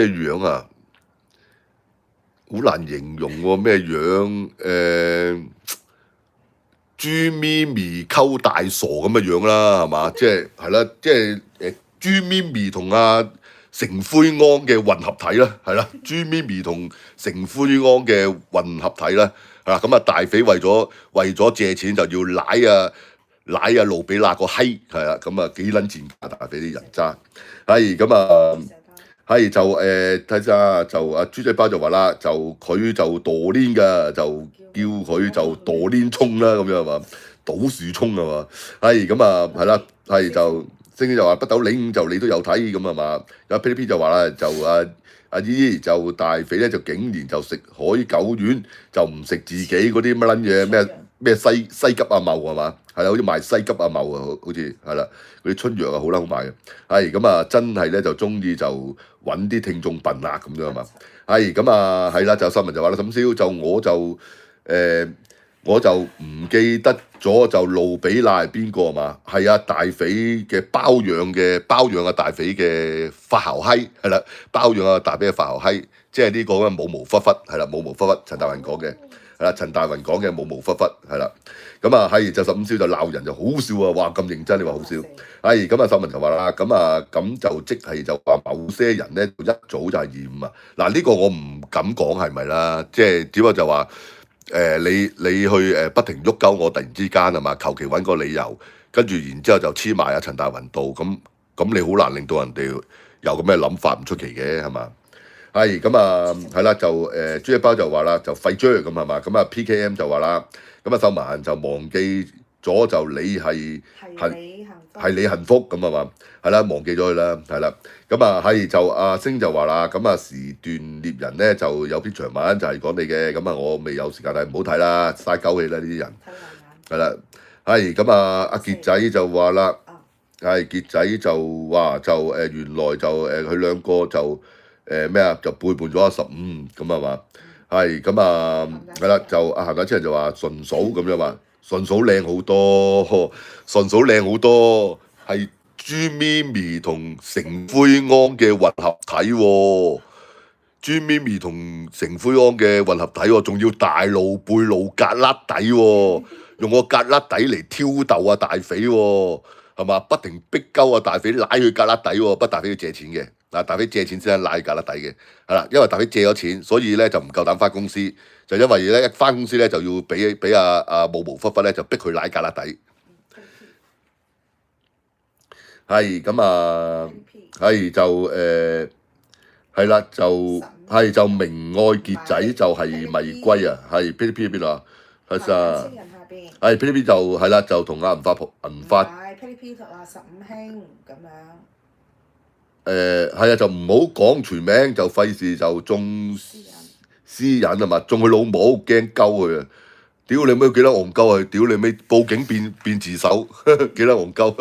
樣啊？好難形容喎咩樣？豬咪咪溝大傻咁嘅樣啦，係嘛？即係啦，即係豬咪咪同阿成灰安嘅混合體啦，係啦，豬咪咪同成灰安嘅混合體啦，係啦，咁啊大肥為咗借錢就要奶路比娜個閪，係啦，咁啊幾撚賤格大肥啲人渣，係咁啊，係就睇下就阿豬仔包就話啦，就佢就墮鏈㗎，就叫佢就墮鏈葱啦，咁樣係嘛，倒樹葱係嘛，係咁啊係啦，係就。星就話北斗領就你都有睇咁啊嘛，有 P.P. 就話啦，就阿姨就大肥咧就竟然就食海狗丸，就唔食自己嗰啲乜撚嘢咩西急阿茂係嘛？係啦，好似賣西急阿茂啊，好似係啦，嗰啲春藥啊好撚好賣嘅，係咁啊真係咧就中意就揾啲聽眾笨啊咁樣啊嘛，係咁啊係啦，就新聞就話啦，沈燒就我就唔記得咗就路比娜係邊個啊嘛？係啊，大肥嘅包養啊大肥嘅發姣閪係啦，包養啊大肥嘅發姣閪，即係呢個咁嘅冇毛忽忽係啦，冇毛忽忽陳大雲講嘅係啦，陳大雲講嘅冇毛忽忽係啦，咁啊係就15燒就鬧人就好笑啊！哇咁認真你話好笑，係咁啊秀文就話啦，咁就即係就話某些人咧一早就係厭啊！嗱呢個我唔敢講係咪啦，即係只不過就話。你去不停喐鳩我，突然之間係嘛？求其揾個理由，跟住然之後就黐埋阿陳大雲度，咁你好難令到人哋有咁嘅諗法，唔出奇嘅係嘛？係咁啊，係啦，就豬一包就話啦，就廢豬咁係嘛？咁啊 PKM 就話啦，咁啊秀文就忘記咗就你係你幸福咁係嘛？係啦，忘記咗佢啦，係啦，咁啊係就阿星就話啦，咁啊時段獵人咧就有篇長文就係講你嘅，咁啊我未有時間睇，唔好睇啦，嘥鳩氣啦呢啲人，係啦，係咁啊阿傑仔就話啦，係傑仔就話就原來就佢兩個就咩啊就背叛咗阿15咁啊嘛，係咁啊係啦，就阿鹹蛋超人就話純嫂咁樣話。順嫂靚好多，順嫂靚好多，係豬咪咪同成灰安嘅混合體喎，豬咪咪同成灰安嘅混合體喎，仲要大露背露格甩底喎，用個格甩底嚟挑逗啊大肥喎，係嘛？不停逼鳩啊大肥拉佢格甩底喎，不過大肥要借錢嘅，嗱大肥借錢先拉格甩底嘅，係啦，因為大肥借咗錢，所以咧就唔夠膽翻公司。就因為咧一翻公司咧就要俾阿冇毛忽忽咧就逼佢奶格拉底，係咁啊，係就係啦，係就明愛傑仔就係咪龜啊？係 P.P. 邊度啊？係啊，係 P.P. 就係啦，就同阿銀發。係 P.P. 同阿15兄咁樣。係啊，就唔好講全名，就費事就中私隱係嘛，中佢老母驚鳩佢啊！屌你妹幾多戇鳩啊！屌你妹報警變自首，幾多戇鳩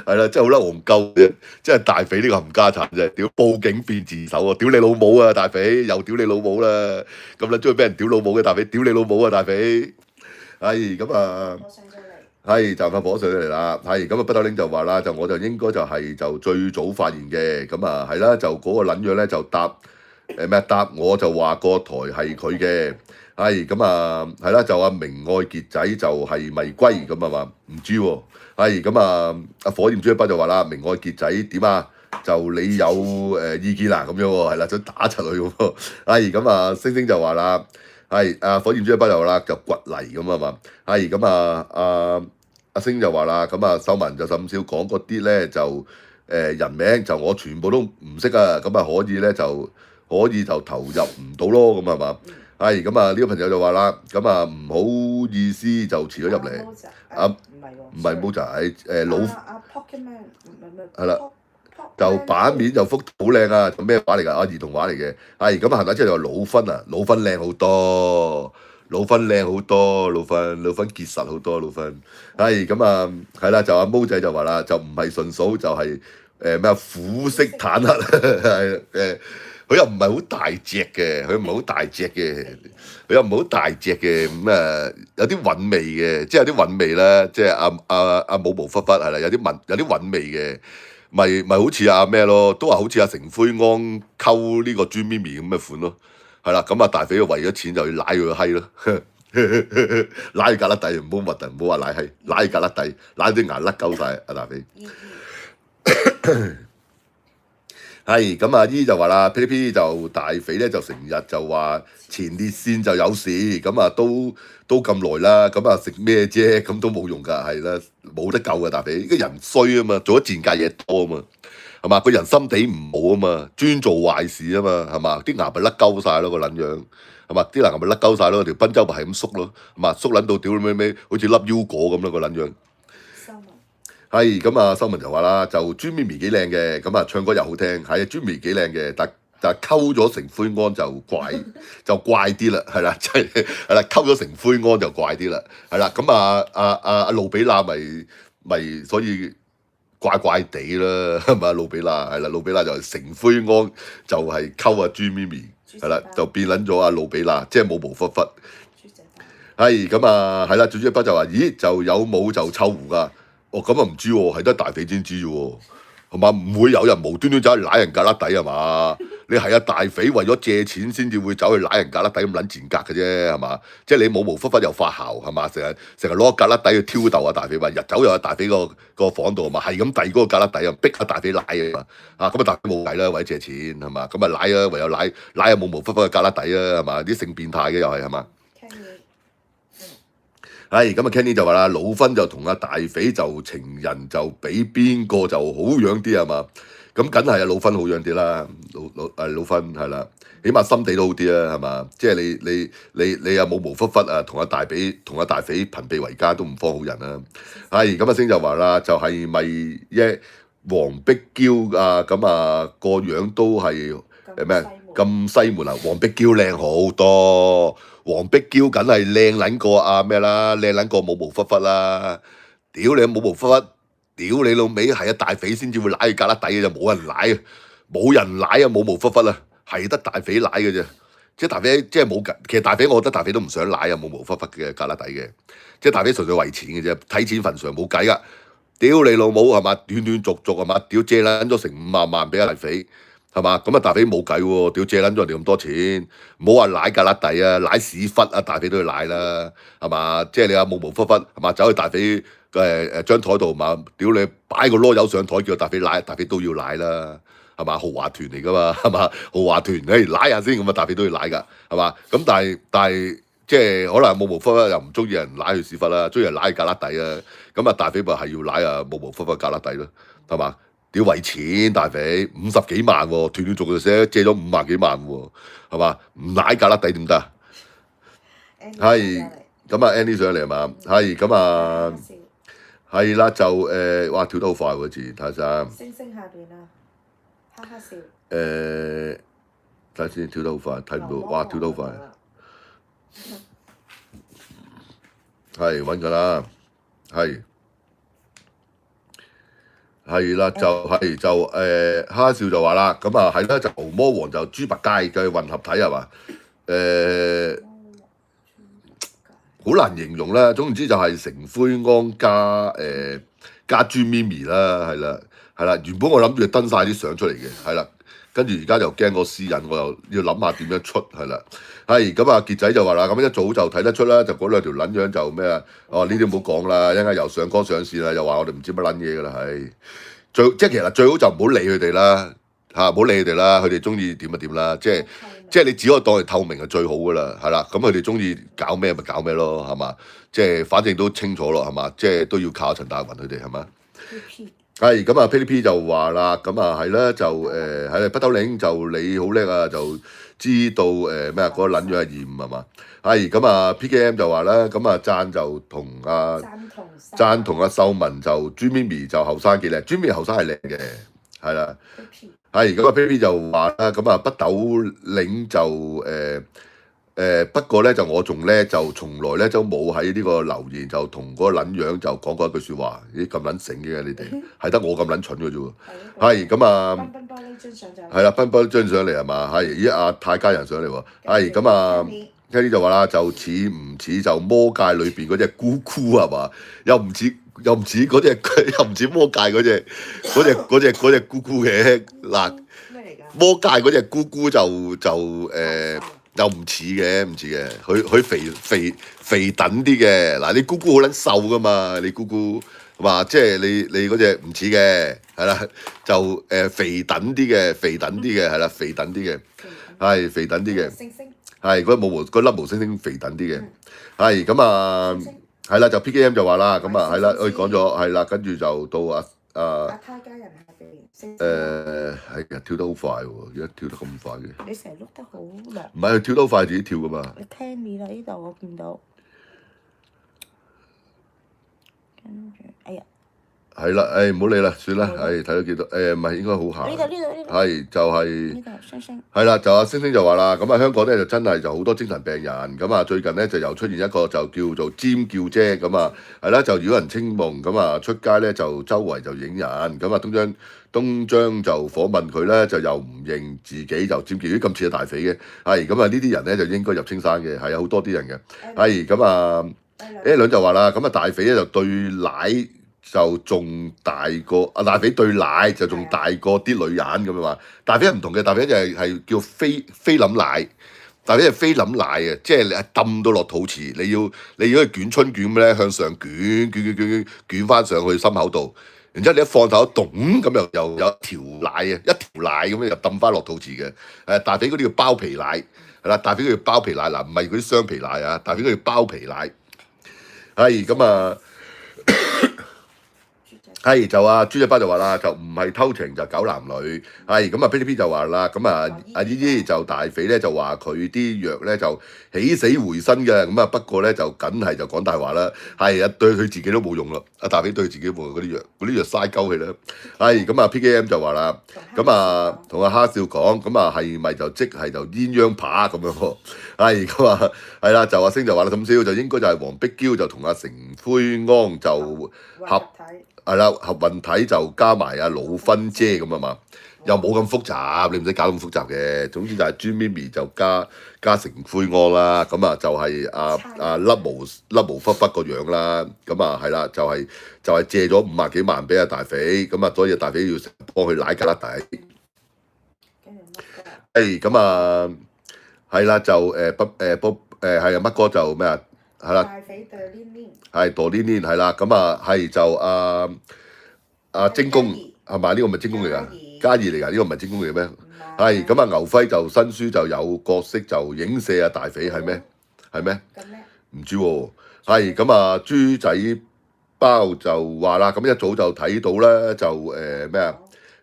係啦，真係好撚戇鳩嘅，真係大肥呢個冚家鏟啫！屌報警變自首啊！屌你老母啊！大肥又屌你老母啦！咁撚中意俾人屌老母嘅大肥，屌你老母啊！大肥係咁啊！係就發火上嚟啦，係咁啊！北斗領就話啦，就我就應該就係就最早發現嘅，咁啊係啦，就嗰個撚樣咧就答我就話個台係佢嘅，係咁啊係啦，就阿明愛傑仔就係咪龜咁啊嘛？唔知喎，係咁啊阿火焰豬一包就話啦，明愛傑仔點啊？就你有意見啦咁樣喎，係啦，想打柒佢喎，係咁啊星星就話啦。係火焰豬一包就話啦，就掘泥咁啊嘛，係咁啊阿星就話啦，咁啊秀文就甚少講嗰啲咧就人名就我全部都唔識啊，咁啊可以咧就可以就投入唔到咯，咁係嘛？係咁啊，呢個朋友就話啦，咁啊唔好意思就遲咗入嚟。唔係 Moza，老Pokemon 係啦，就版面就幅好靚啊，咩畫嚟㗎？兒童畫嚟嘅。係咁啊，行下之後就話老芬啊，老芬靚好多，老芬靚好多，老芬結實好多，老芬。係咁啊，係啦，就阿毛仔就話啦，就唔係順數，就係咩虎式坦克係佢又唔係好大隻嘅，佢唔係好大隻嘅，佢又唔係好大隻嘅，有啲韻味嘅，即係有啲韻味啦，即係阿毛毛忽忽係啦，有啲韻味嘅，咪好似阿咩咯，都話好似阿成灰安溝呢個朱咪咪咁嘅款咯，係啦，咁啊大肥為咗錢就要舐佢個閪咯，舐佢格甩底，唔好核突，唔好話舐閪，舐佢格甩底，舐啲牙甩鳩晒阿大肥。係咁啊！姨就話啦，噼哩噼哩就大肥咧就成日就話前列腺就有事，咁啊都咁耐啦，咁啊食咩啫？咁都冇用㗎，係啦，冇得救㗎大肥，個人衰啊嘛，做咗賤格嘢多啊嘛，係嘛？個人心地唔好啊嘛，專做壞事啊嘛，係嘛？啲牙咪甩鳩晒咯個撚樣，係嘛？啲牙咪甩鳩晒咯，條賓周咪係咁縮咯，係嘛？縮撚到屌你咩，好似粒腰果咁咯個撚樣。係咁啊，修文就話啦，就朱咪咪幾靚嘅，咁啊唱歌又好聽，係啊朱咪咪幾靚嘅，但溝咗成灰安就怪啲啦，係啦，即係啦，溝咗成灰安就怪啲啦，係啦，咁阿路比娜咪所以怪怪地啦，係咪路比娜係啦，路比娜就係成灰安就係溝阿朱咪咪，係啦，就變撚咗阿路比娜，即係冇毛忽忽。係咁啊，係啦，最主要一筆就話，咦就有冇就臭狐㗎？哦，咁啊唔知喎，係得大肥先知啫喎，係嘛？唔會有人無端端走去舐人格甩底係嘛？你係啊大肥為咗借錢先至會走去舐人格甩底咁撚賤格嘅啫係嘛？即係你冇毛忽忽又發姣係嘛？成日攞格甩底去挑逗啊大肥話，日走入大肥個房度啊嘛，係咁遞嗰個格甩底啊，逼下大肥舐啊嘛，啊咁啊大肥冇計啦，為咗借錢係嘛？咁啊舐啊，唯有舐下冇毛忽忽嘅格甩底啊係嘛？啲性變態嘅又係嘛？係咁啊 Kenny 就話啦，老芬就同阿大肥就情人就比邊個就好樣啲係嘛？咁梗係阿老芬好樣啲啦，老芬係啦，起碼心地都好啲啊係嘛？即係你又冇毛忽忽啊，同阿大肥朋比為奸都唔方好人啊！係咁啊星就話啦，就係咪黃碧嬌啊咁啊個樣都係咩咁西門啊？黃碧嬌靚好多。黃碧嬌梗係靚撚過阿咩啦，靚撚過冇毛忽忽啦！屌你冇毛忽忽，屌你老味係啊大肥先至會舐格甩底嘅就冇人舐啊，冇人舐啊冇毛忽忽啊，係得大肥舐嘅啫。即係大肥即係冇，其實大肥我覺得大肥都唔想舐啊冇毛忽忽嘅格甩底嘅，即係大肥純粹為錢嘅啫，睇錢份上冇計噶。屌你老母係嘛，斷斷續續係嘛，屌借撚咗成50,000俾阿大肥。係嘛？咁啊大肥冇計喎，屌借撚咗人哋咁多錢，唔好話舐格甩底啊，舐屎忽啊，大肥都要舐啦，係嘛？即係你話冇毛忽忽，係嘛？走去大肥張台度嘛，屌你擺個籮柚上台叫大肥舐，大肥都要舐啦，係嘛？豪華團嚟噶嘛，係嘛？豪華團，舐下先咁啊，大肥都要舐㗎，係嘛？咁但係即係可能冇毛忽忽又唔中意人舐佢屎忽啦，中意人舐格甩底啊，咁啊大肥咪係要舐啊冇毛忽忽格甩底咯，係嘛？屌為錢大肥50幾萬喎，斷斷續續寫借咗50萬幾萬喎，係嘛？唔舐格甩底點得啊？係咁啊 Andy 上嚟係嘛？係咁啊，係啦就哇跳得好快喎字，睇下先。星下邊啊，哈哈笑。睇下先跳得好快，睇唔到，哇跳得好快。係揾㗎啦，係。係啦，哈少就話啦，咁啊係啦，就牛魔王就豬八戒嘅混合體係嘛？好難形容啦，總言之就係成灰安加豬咪咪啦，係啦，原本我諗住登晒啲相出嚟嘅，係啦，跟住而家又驚個私隱，我又要諗下點樣出，係啦，係咁啊傑仔就話啦，咁一早就睇得出啦，就嗰兩條撚樣就咩啊？哦呢啲唔好講啦，一陣間又上綱上線啦，又話我哋唔知乜撚嘢㗎啦，係即係其實最好就唔好理佢哋啦，唔好理佢哋啦，佢哋中意點就點啦，即係你只可以當係透明係最好㗎啦，係啦，咁佢哋中意搞咩咪搞咩咯，係嘛？即係反正都清楚咯，係嘛？即係都要靠陳大雲佢哋係嘛？係咁啊，霹靂 P 就話啦，咁啊係啦，就係北斗領就你好叻啊，就知道咩啊嗰個撚樣係厭係嘛？係咁啊，PKM 就話啦，咁啊讚就同讚同阿秀文就朱咪咪就後生幾靚，朱咪咪後生係靚嘅，係啦。係咁啊，P P 就話啦，咁啊北斗領就不過咧就我仲咧就從來咧都冇喺呢個留言就同嗰個撚樣就講過一句説話，咦咁撚醒嘅你哋，係得我咁撚蠢嘅啫喎。係咁啊，係啦，奔波張上嚟係嘛？係咦阿泰家人上嚟喎。係咁啊。一啲就話啦，就似唔似就魔界裏邊嗰隻姑姑係嘛？又唔似嗰隻，又唔似魔界嗰隻姑姑嘅嗱。魔界嗰隻姑姑就又唔似嘅，佢肥等啲嘅。嗱，你姑姑好撚瘦噶嘛？你姑姑話即係你嗰隻唔似嘅，係啦，就肥等啲嘅係啦，肥等啲嘅，係肥等啲嘅。係嗰粒毛星星肥等啲嘅，係咁啊，係啦就 PKM 就話啦，咁啊係啦，佢講咗係啦，跟住就到阿他家人係肥係啊跳得好快喎，而家跳得咁快嘅。你成日碌得好落。唔係佢跳得好快，自己跳噶嘛。你聽你啦，呢度我見到。跟住，哎呀。係啦，唔好理啦，算啦，睇到幾多？唔係應該好行。呢度。係就係。呢度星星。係啦，就阿星星就話啦，咁啊香港咧就真係就好多精神病人，咁啊最近咧就又出現一個就叫做尖叫姐，咁啊係啦，就擾人清夢，咁啊出街咧就周圍就影人，咁啊東張就訪問佢咧，就又唔認自己就尖叫，咦咁似係大匪嘅，係咁啊呢啲人咧就應該入青山嘅，係有好多啲人嘅，係咁啊 A 兩就話啦，咁啊大匪咧就對奶。就仲大過大匪對奶就仲大過啲女人咁樣話，大匪係唔同嘅，大匪就係叫菲林奶，大匪係菲林奶嘅，即係你係揼到落肚臍，你要去捲春捲咧向上捲翻上去心口度，然之後你一放手咚咁又有一條奶啊，一條奶咁樣又揼翻落肚臍嘅，大匪嗰啲叫包皮奶，係啦，大匪嗰叫包皮奶嗱，唔係嗰啲雙皮奶啊，大匪嗰叫包皮奶，係咁啊。係就朱仔巴就話啦，就唔係偷情就搞男女，係咁啊 P P P 就話啦，咁啊阿姨姨就大匪咧就話佢啲藥咧就起死回生嘅，咁啊不過咧就梗係就講大話啦，係啊對佢自己都冇用咯，阿大匪對佢自己冇用嗰啲藥嘥鳩佢啦，係咁啊 P K M 就話啦，咁啊同阿蝦少講，咁啊係咪就即係就鴛鴦扒咁樣喎？係咁啊係啦，就阿星就話啦，咁少就應該就係黃碧嬌就同阿成灰安就合。係啦，合運體就加埋阿老芬姐咁啊嘛，又冇咁複雜，你唔使搞咁複雜嘅。總之就係朱咪咪就加成灰安啦，咁啊就係阿粒毛忽忽個樣啦，咁啊係啦，就係借咗50幾萬俾阿大匪，咁啊所以大匪要幫佢舐格甩底。咁啊係啦，就係啊乜哥就咩啊？係啦，大匪對黏黏，係墮黏黏係啦，咁啊係就阿精工係咪？呢個咪精工嚟㗎？嘉義嚟㗎？呢個唔係精工嚟嘅咩？係咁啊，牛輝就新書就有角色就影射啊大匪係咩？係咩？唔知喎，係咁啊豬仔包就話啦，咁一早就睇到啦，就咩啊？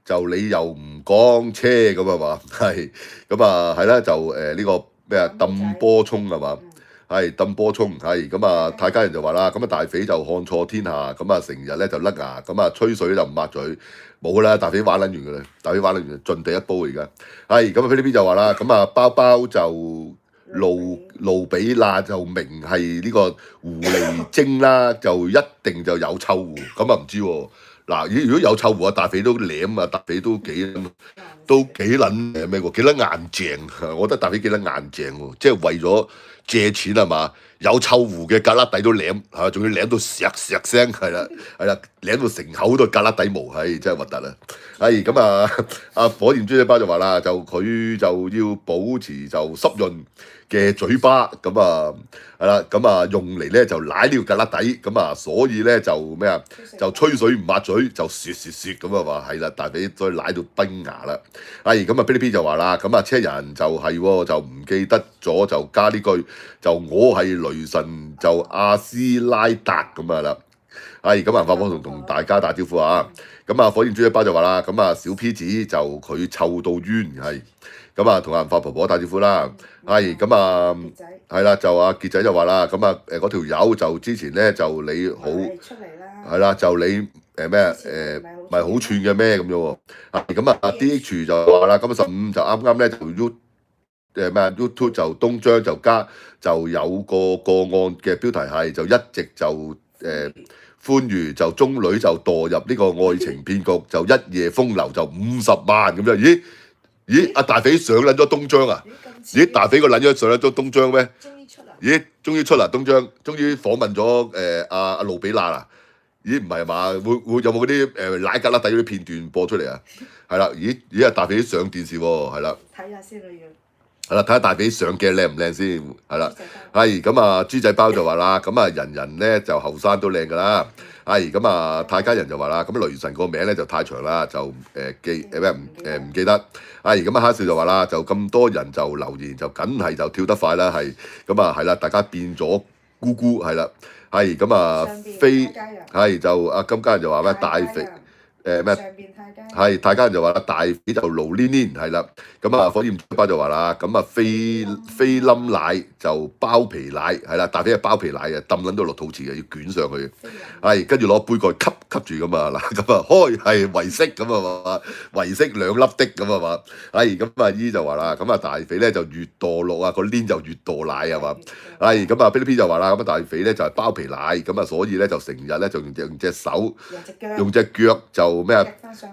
就你又唔講車咁啊嘛？係咁啊係啦，就呢個咩啊揼波衝係嘛？係揼波衝，係咁啊！泰家人就話啦，咁啊大匪就看錯天下，咁啊成日咧就甩牙，咁啊吹水就唔抹嘴，冇啦！大匪玩撚完㗎啦，大匪玩撚完，盡地一煲而家。係咁啊！菲律賓就話啦，咁啊包包就路比啦，就明係呢個狐狸精啦，就一定就有臭狐，咁啊唔知喎。嗱，如果有臭狐啊，大匪都舐啊，大匪都幾撚咩喎？幾撚硬淨，我覺得大匪幾撚硬淨喎，即係為咗借錢係嘛？有臭狐嘅胳肋底都舐嚇，仲要舐到石聲係啦，舐到成口都係胳肋底毛，係真係核突啊！係咁啊，阿火焰豬仔包就話啦，就佢就要保持就濕潤嘅嘴巴，咁啊係啦，咁啊用嚟咧就舐呢個胳肋底，咁啊所以咧就咩啊？就吹水唔抹嘴，就説咁啊話係啦，大髀所以舐到崩牙啦。係咁啊 P P 就話啦，咁啊車人就係喎，就唔記得咗就加呢句，就我係雷神就阿斯拉達咁啊啦。係咁啊，發火同大家打招呼啊！咁啊，火焰豬一包就話啦，咁啊小 P 子就佢臭到冤係，咁啊同阿銀發婆婆打招呼啦，係咁啊傑仔係啦，就阿傑仔就話啦，咁啊嗰條友就之前咧就你好出嚟啦，係啦，就你咩咪好串嘅咩咁樣喎，咁啊 DH 就話啦，咁15就啱啱咧就YouTube 就東張就加就有個案嘅標題係就一直就歡愉就中女就墮入呢個愛情騙局，就一夜風流就50萬咁樣，咦阿大肥上撚咗東張啊？咦大肥個撚咗上撚咗東張咩？咦終於出啦東張，終於訪問咗阿路比娜啦。咦唔係嘛？會有冇嗰啲奶格拉底嗰啲片段播出嚟啊？係啦，咦阿大肥上電視喎，係啦。睇下先啦要。係啦，睇下大肥相鏡靚唔靚先，係啦。係咁啊，豬仔包就話啦，咁啊人人咧就後生都靚㗎啦。係咁啊，泰家人就話啦，咁雷神個名咧就太長啦，就唔記得。係咁啊，哈少就話啦，就咁多人就留言，就梗係就跳得快啦，係咁啊，係啦，大家變咗姑姑係啦。係咁啊，飛係就阿金家人就話咩大肥咩？係大家人就話啦，大肥就露黏黏係啦，咁啊火焰包就話啦，咁啊菲冧奶就包皮奶係啦，大肥係包皮奶嘅，抌撚到落肚臍嘅，要捲上去，係跟住攞杯蓋吸住咁啊嗱，咁啊開係維式咁啊嘛，維式2粒的咁啊嘛，係咁啊姨就話啦，咁啊大肥咧就越墮落啊，個黏就越墮奶係嘛，係咁啊 P 就話啦，咁啊大肥咧就係包皮奶，咁啊所以咧就成日咧就用隻手用隻腳就咩啊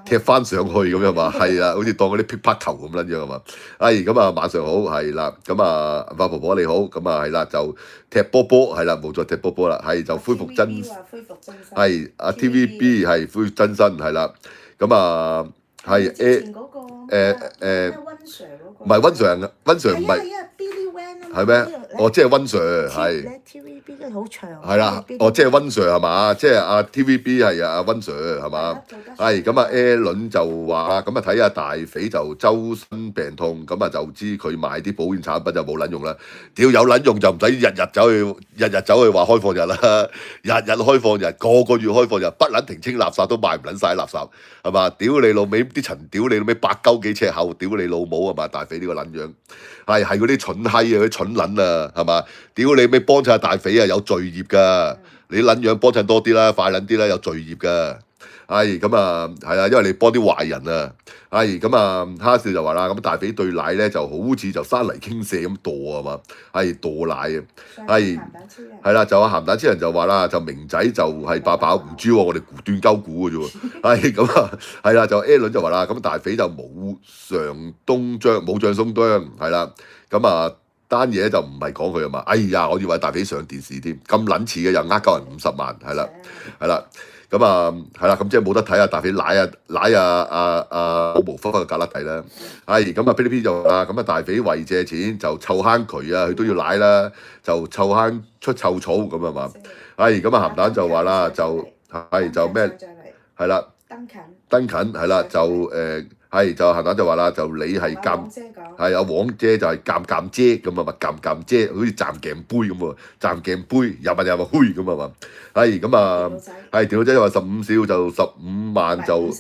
踢翻上去咁樣嘛，係啊，好似當嗰啲乒乓球咁撚樣啊嘛。咁啊晚上好係啦，咁啊花婆婆你好，咁啊係啦就踢波波係啦，冇再踢波波啦，係就恢復真係啊 TVB 係恢復真身係啦，咁啊係唔係温 Sir 唔係係咩？哦即係温 Sir 係。TVB 好長。係啦，哦，即係温 Sir 係嘛？即係阿 TVB 係阿温 Sir 係嘛？係咁啊 A 輪就話咁啊睇下大肥就周身病痛，咁啊就知佢買啲保險產品就冇撚用啦。屌有撚用就唔使日日走去話開放日啦，日開放日，個月開放日，不撚停清垃圾都賣唔撚晒垃圾係嘛？屌你老味啲塵，屌你老味8幾尺厚，屌你老母係嘛？大肥呢個撚樣係嗰啲蠢閪啊，嗰啲蠢撚啊係嘛？屌你咪幫襯大肥啊，有罪業㗎！你撚樣幫襯多啲啦，快撚啲啦，有罪業㗎！咁啊，係啊，因為你幫啲壞人啊！咁啊，哈少就話啦，咁大肥對奶咧就好似就山泥傾瀉咁墮啊嘛，墮奶啊，係啦，就阿鹹蛋超人就話啦，就明仔就係爆爆唔知喎，我哋斷鳩估嘅啫喎，咁啊，係啦，就 A 輪就話啦，咁大肥就冇上東張冇上松張係啦，咁啊。單嘢就唔係講佢啊嘛，哎呀，我以為大肥上電視添，咁撚似嘅又呃鳩人50萬，係啦，咁啊係啦，咁即係冇得睇啊！大肥奶啊無忽忽嘅格甩底啦，咁啊 P 就話咁啊大肥為借錢就臭坑渠啊，佢都要奶啦，就臭坑出臭草咁啊嘛，咁啊鹹蛋就話啦，就咩係啦，登近係啦，就就鹹蛋就話啦，就你係阿黃姐就係鑑姐咁啊嘛，鑑姐好似站鏡杯咁喎，站鏡杯入咪虛咁啊嘛，咁啊條佬仔話15少就15萬就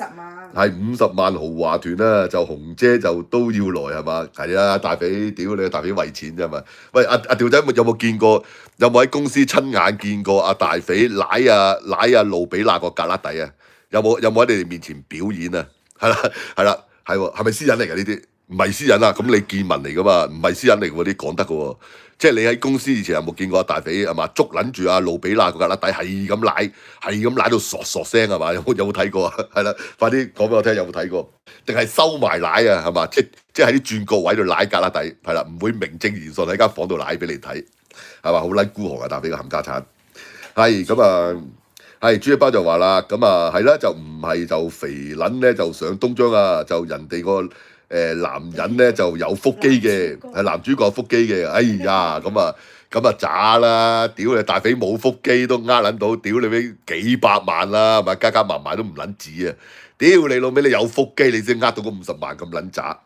50萬豪華團啦，就紅姐就都要來係嘛？係啊，大肥屌你大肥為錢啫嘛！喂阿條仔有冇見過？有冇喺公司親眼見過阿大肥舐啊路比娜個格拉底啊？有冇喺你哋面前表演啊？係啦，係咪私隱嚟㗎呢啲？唔係私隱啊，咁你見聞嚟噶嘛？唔係私隱嚟喎，啲講得嘅喎。即係你喺公司以前有冇見過阿大肥係嘛？捉撚住阿路比娜個格拉底係咁舐到索聲係嘛？有冇睇過啊？係啦，快啲講俾我聽有冇睇過？定係收埋舐啊係嘛？即係喺啲轉角位度舐格拉底係啦，唔會名正言順喺間房度舐俾你睇係嘛？好撚孤寒啊！大肥個冚家產咁啊。豬一包就話啦，咁啊係啦，就唔係就肥撚咧就上東張啊，就人哋個男人咧就有腹肌嘅，係男主角有腹肌嘅，哎呀咁啊渣啦，屌你大肥冇腹肌都呃撚到，屌你俾幾百萬啦，咪加埋都唔撚止啊，屌你老味你有腹肌你先呃到嗰50萬咁撚渣，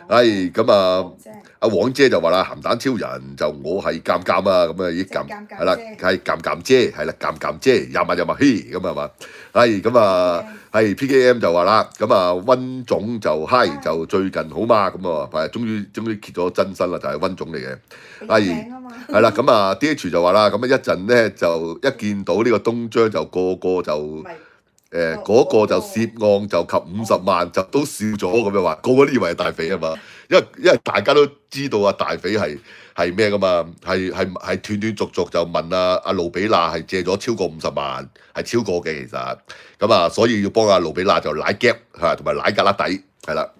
係咁啊黃姐，阿黃姐就話啦，鹹蛋超人就我係尷尷啊，咁啊已經尷即係尷係啦，尬啫。係尷尷姐係啦，尷尷姐又問又問嘿咁係嘛？係咁啊。係 PKM 就話啦，咁啊温總就嗨就最近好嘛，咁啊係終於揭咗真身啦，就係温總嚟嘅。俾個名啊嘛。係啦，咁啊 DH 就話啦，咁啊一陣咧就一見到呢個東張就個個就唔係嗰個就涉案就及50萬就都笑咗咁樣話，個個都以為係大匪啊嘛，因為大家都知道啊大匪係咩噶嘛，係斷斷續續就問阿盧比娜係借咗超過50萬，係超過嘅其實，咁啊所以要幫阿盧比娜就舐 gap 嚇，同埋舐格拉底係啦。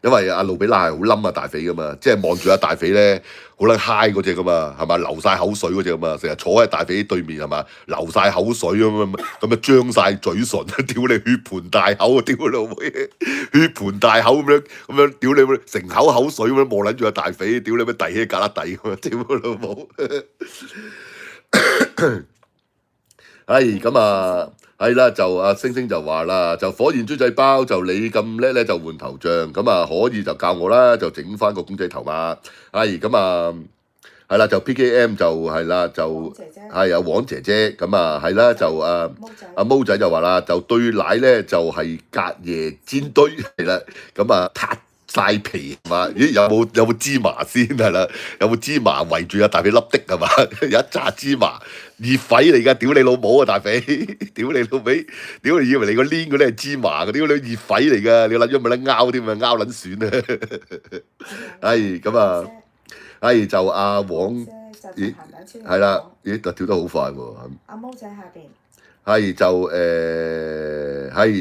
因為阿盧比娜係好冧啊大匪噶嘛，即係望住阿大匪咧好撚嗨嗰只噶嘛，係嘛流晒口水嗰只噶嘛，成日坐喺大匪對面係嘛，流晒口水咁啊張晒嘴唇，屌你血盆大口啊，屌你老妹，血盆大口咁樣，屌你咩成口水咁樣望撚住阿大匪，屌你咩遞起格拉底咁啊，屌你老母！係咁啊，係啦，就阿星星就話啦，就火焰豬仔包就你咁叻咧就換頭像，咁啊可以就教我啦，就整翻個公仔頭嘛。係咁啊，係啦，就 PKM 就係啦，就姐姐。係有黃姐姐，咁啊係啦，就毛仔。阿毛仔就話啦，就對奶咧就係隔夜煎堆係啦，咁啊撻晒皮係嘛？咦有冇芝麻先係啦？有冇芝麻圍住阿大髀粒的係嘛？有一紮芝麻熱痱嚟㗎，屌你老母啊大髀！屌你老味！屌你以為你個黏嗰啲係芝麻㗎？屌你熱痱嚟㗎！你諗咗咪得拗添啊？拗撚損啊！係咁啊，係就阿黃咦係啦，咦跳得好快喎！阿毛仔下邊。係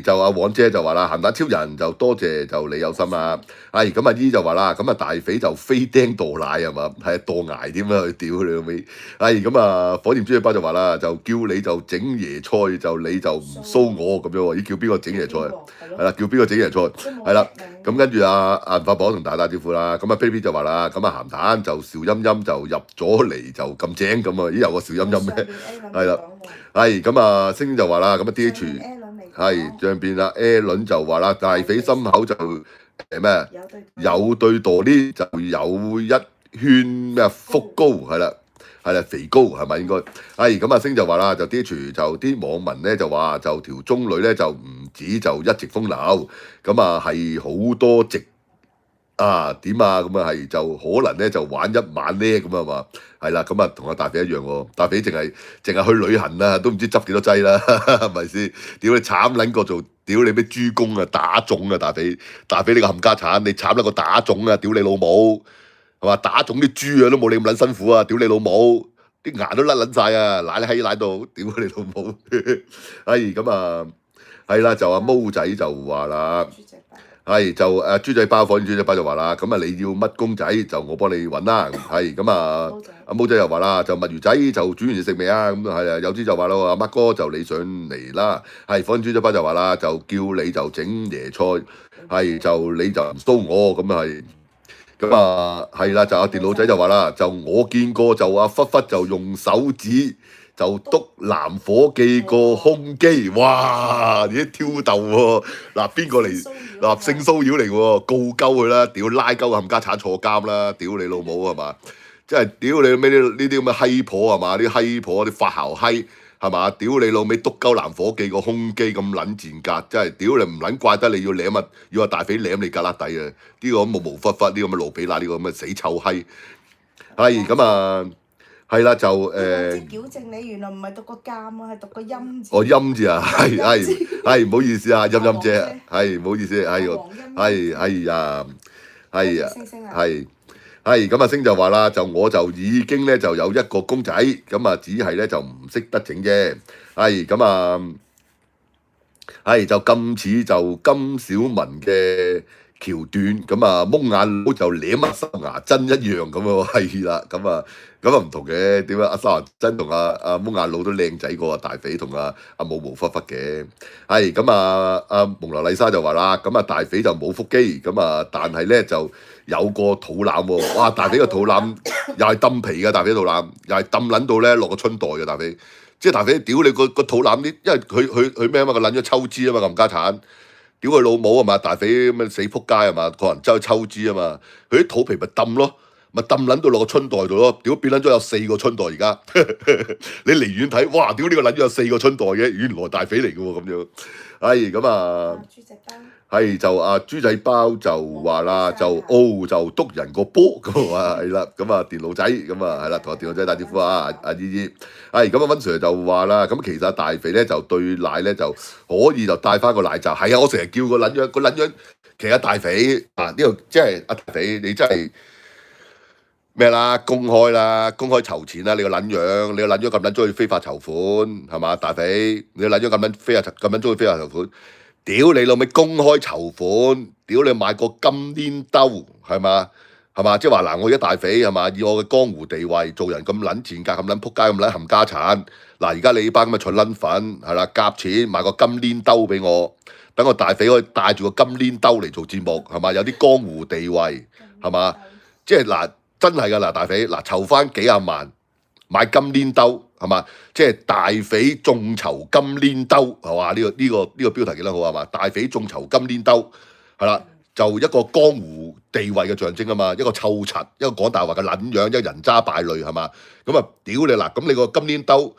就阿黃姐就話啦，鹹蛋超人就多謝就你有心啦。係咁阿姨就話啦，咁啊大匪就飛釘墮奶係嘛？係墮崖點啦？佢屌你老味！係咁啊火焰豬仔包就話啦，就叫你就整椰菜就你就唔騷我咁樣喎。咦叫邊個整椰菜啊？係啦，叫邊個整椰菜？係啦，咁跟住阿銀發寶同大家打招呼啦。咁啊 baby 就話啦，咁啊鹹蛋就邵音音就入咗嚟就咁正咁啊！咦有個邵音音咩？係啦。係咁啊，星就話啦，咁啊 D.H 係上邊啊 A 輪就話啦，大匪心口就咩有對墮呢就有一圈咩腹高係啦肥高係咪應該？係咁啊星就話啦，就 D.H 就啲網民咧就話就條中女咧就唔止就一直風流，咁啊係好多直。點啊咁啊係就可能咧就玩一晚咧咁啊嘛係啦，咁啊同阿大匪一樣喎，大匪淨係去旅行啊，都唔知執幾多劑啦，係咪先？屌你慘撚過做，屌你咩豬公啊打腫啊大匪你個冚家產，你慘撚過打腫啊，屌你老母係嘛？打腫啲豬啊都冇你咁撚辛苦啊，屌你老母啲牙都甩撚晒啊，奶你閪奶到，屌你老母！係咁啊係啦，就阿毛仔就話啦。係就豬仔包火焰豬仔包就話啦，咁啊你要乜公仔就我幫你揾啦，係咁啊阿毛仔又話啦，就墨魚仔就煮完嘢食未啊？咁係啊，有啲就話咯，阿乜哥就你上嚟啦，係火焰豬仔包就話啦，就叫你就整椰菜，係就你就唔騷我咁啊係，咁啊係啦，就阿電腦仔就話啦，就我見過就阿忽忽就用手指。就督男伙計個胸肌，哇！啲挑逗喎，嗱邊個嚟？嗱性騷擾嚟喎，告鳩佢啦，屌拉鳩冚家產坐監啦，屌你老母係嘛？即係屌你咩呢啲咁嘅閪婆係嘛？啲閪婆啲發姣閪係嘛？屌你老味督鳩男伙計個胸肌咁撚賤格，真係屌你唔撚怪得你要舐啊，要話大匪舐你格拉底啊！呢個咁毛忽忽，呢個咁嘅盧比娜，呢個咁嘅死臭閪，係咁啊！係啦，就矯正你原來唔係讀個監啊，係讀個音字。音字啊，係唔好意思啊，音姐，係唔好意思，係啊，係咁啊，星就話啦，就我就已經咧就有一個公仔，咁啊只係咧就唔識得整啫，係咁啊，係就咁似就金小文嘅。橋段咁啊，蒙眼佬就舐阿沙牙真一樣咁喎，係啦，咁啊唔同嘅，點解阿沙牙真同阿蒙眼佬都靚仔過大匪同阿毛毛忽忽嘅，係咁啊阿蒙娜麗莎就話啦，咁啊大匪就冇腹肌，咁啊但係咧就有個肚腩喎，哇大匪個肚腩又係揼皮嘅，大匪肚腩又係揼撚到咧落個春袋嘅大匪，即係大匪屌你個肚腩啲，因為佢咩啊嘛，佢撚咗抽脂啊嘛，冚家產。屌佢老母啊嘛，大肥咁樣死仆街啊嘛，個人走去抽脂啊嘛，佢啲肚皮咪抌咯，咪抌撚到落個春袋度咯，屌變撚咗有4個春袋而家，你離遠睇，哇！屌呢個撚咗有4個春袋嘅，原來大肥嚟嘅喎咁樣，咁啊。豬仔包。係就豬仔包就話啦，就就督人個波咁啊，係啦，咁啊電腦仔咁啊係啦，同電腦仔打招呼啊，阿姨姨，咁啊溫 Sir 就話啦，咁其實大肥咧就對奶咧就可以就帶翻個奶罩，係啊，我成日叫個撚樣，其實大肥呢度即係阿大肥，你真係咩啦？公開籌錢啦！你個撚樣，咁撚中意非法籌款係嘛？大肥，你個撚樣咁撚中意非法籌款。屌你老味公開籌款，屌你買個金鏈兜係嘛？即係話嗱，我而家大肥係嘛？以我嘅江湖地位，做人咁撚賤格，咁撚撲街，咁撚冚家產。嗱，而家你班咁嘅蠢撚粉係啦，夾錢買個金鏈兜俾我，等我大肥可以帶住個金鏈兜嚟做節目係嘛？有啲江湖地位係嘛？即係嗱，真係㗎嗱，大肥嗱籌翻幾廿萬買金鏈兜。係嘛？即係大肥眾籌金鏈兜係嘛？呢個標題幾得好係嘛？大肥眾籌金鏈兜係啦，就一個江湖地位嘅象徵啊嘛，一個臭柒，一個講大話嘅撚樣，一個人渣敗類係嘛？咁啊屌你嗱，咁你個金鏈兜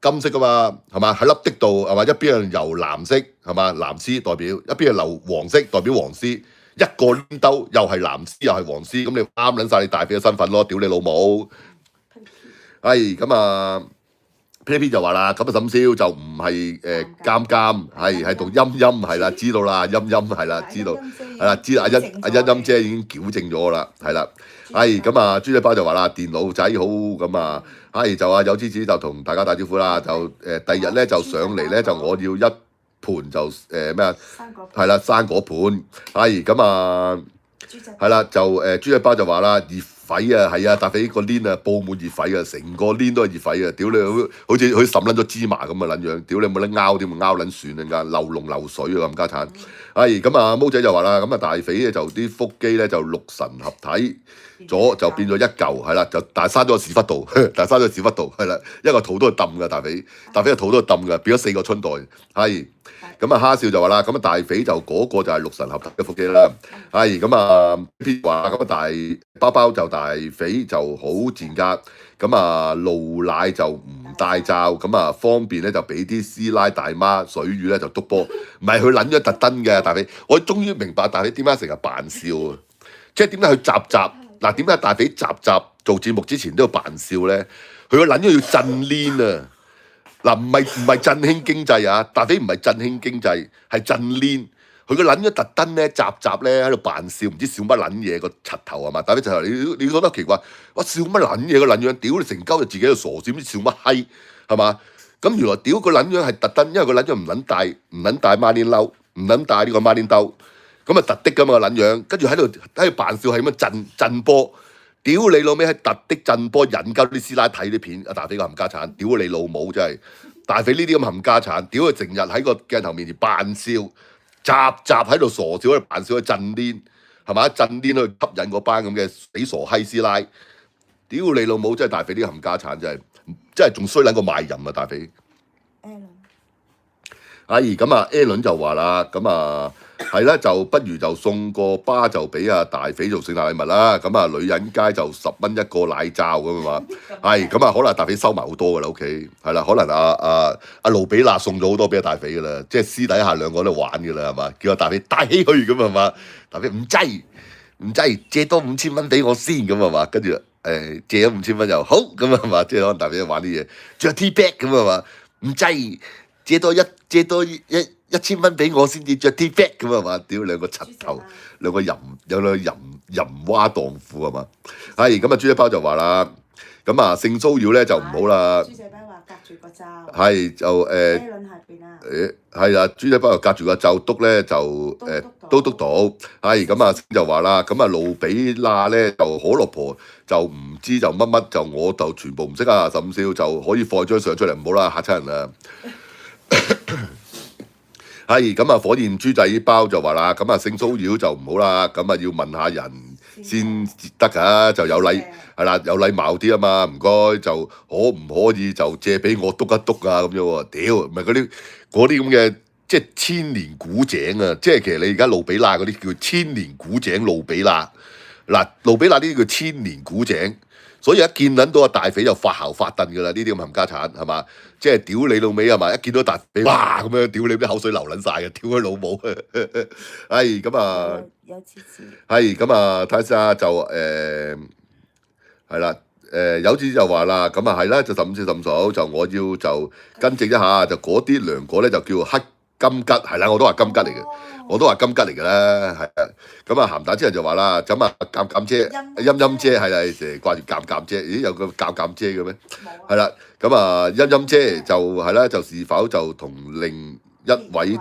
金色噶嘛係嘛？喺粒的度係嘛？一邊係油藍色係嘛？藍絲代表，一邊係流黃色代表黃絲，一個鏈兜又係藍絲又係黃絲，咁你啱撚晒你大肥嘅身份咯，屌你老母！咁啊 P 就話啦，咁啊沈燒就唔係監，係讀陰係啦，知道啦，陰係啦，知道係啦，知阿欣姐已經矯正咗啦，係啦，咁啊豬仔包就話啦，電腦仔好咁啊，就有芝子就同大家打招呼啦，就第二日咧就上嚟咧就我要一盤就咩啊，係啦生果盤，咁啊係啦就豬仔包就話啦熱痱啊，係啊，大肥個鏈啊，布滿熱痱啊，成個鏈都係熱痱啊！屌你，好似滲撚咗芝麻咁啊撚樣！屌你冇得拗點，拗撚算啊！流龍流水啊咁家產。咁啊毛仔就話啦，咁啊大肥咧就啲腹肌咧就六神合體咗，就變咗一嚿係啦，就但係生咗個屎忽度，係啦，一個肚都係揼㗎大肥個肚都係揼㗎，變咗4個春袋咁啊蝦笑就話啦，咁啊大肥就嗰個就係六神合體嘅腹肌啦。咁啊 P 話咁啊大包包就大肥就好賤格，咁啊露奶就唔戴罩，咁啊方便咧就俾啲師奶大媽水魚咧就篤波，唔係佢撚咗特登嘅大肥，我終於明白大肥點解成日扮笑啊！即係點解佢集嗱點解大肥集做節目之前都要扮笑咧？佢個撚咗要震鏈啊！嗱，唔係振興經濟啊！大肥唔係振興經濟，係震鏈。佢個撚咗特登咧，集咧喺度扮笑，唔知笑乜撚嘢個柒頭係嘛？大肥柒頭，你覺得奇怪？哇！笑乜撚嘢個撚樣？屌你成鳩就自己喺度傻笑，唔知笑乜閪係嘛？咁原來屌個撚樣係特登，因為個撚樣唔撚帶孖鏈褸，唔撚帶呢個孖鏈兜，咁啊特的㗎嘛個撚樣，跟住喺度扮笑係咁樣震波。屌你老味喺特的震波引鳩啲師奶睇啲片，阿大肥個冚家產，屌你老母真係大肥呢啲咁冚家產，屌佢成日喺個鏡頭面前扮笑，集喺度傻笑喺度扮笑去震鏈，係嘛？震鏈去吸引嗰班咁嘅死傻閪師奶，屌你老母真係大肥啲冚家產真係仲衰撚過賣淫啊大肥！咁啊 Allen 就話啦，咁啊係啦，就不如就送個巴就俾阿大肥做聖誕禮物啦。咁啊女人街就10蚊一個奶罩咁啊嘛，咁啊可能大肥收埋好多噶啦屋企，係啦，可能阿盧比娜送咗好多俾阿大肥噶啦，即係私底下兩個都玩噶啦係嘛，叫阿大肥帶起去咁係嘛，大肥唔制，借多5000蚊俾我先咁係嘛，跟住借咗5000蚊又好咁係嘛，即係可能大肥玩啲嘢，着 T back 咁係嘛，唔制。借多1000蚊俾我先至着 T-back 咁啊嘛！屌兩個柒頭，兩個淫娃蕩婦係嘛？咁啊豬仔包就話啦，咁啊性騷擾咧就唔好啦。豬仔包話隔住個罩。就係啦，豬仔包又隔住個罩篤咧就都篤到。咁啊就話啦，咁啊路比娜咧就可樂婆就唔知就乜就我就全部唔識啊，甚少就可以放張相出嚟，唔好啦嚇親人啊！咁啊火焰豬仔包就話啦，咁啊性騷擾就唔好啦，咁啊要問下人先得㗎，就有禮係啦，有禮貌啲啊嘛，唔該就可唔可以就借俾我篤一篤啊咁樣喎？屌，唔係嗰啲咁嘅即係千年古井啊！即係其實你而家路比娜嗰啲叫千年古井路比娜。嗱，路比娜呢啲叫千年古井，所以一見撚到阿大肥就發姣發燉㗎啦！呢啲咁冚家產係嘛？即係屌你老味係嘛？一見到大肥哇咁樣屌你啲口水流撚晒嘅，屌佢老母！係咁啊，有次次係咁啊，睇下就係啦。有啲就話啦，咁啊係啦，就15至15數，就我要就更正一下，就嗰啲涼果咧就叫黑金桔，係啦，我都話金桔嚟嘅，我都話金桔嚟嘅啦，係啊。咁啊鹹蛋之人就話啦，咁啊鑑鑑姐、陰陰姐係啦，成日掛住鑑鑑姐，咦有個鑑鑑姐嘅咩？係啦，咁啊陰陰姐就係啦，就是否就同另一位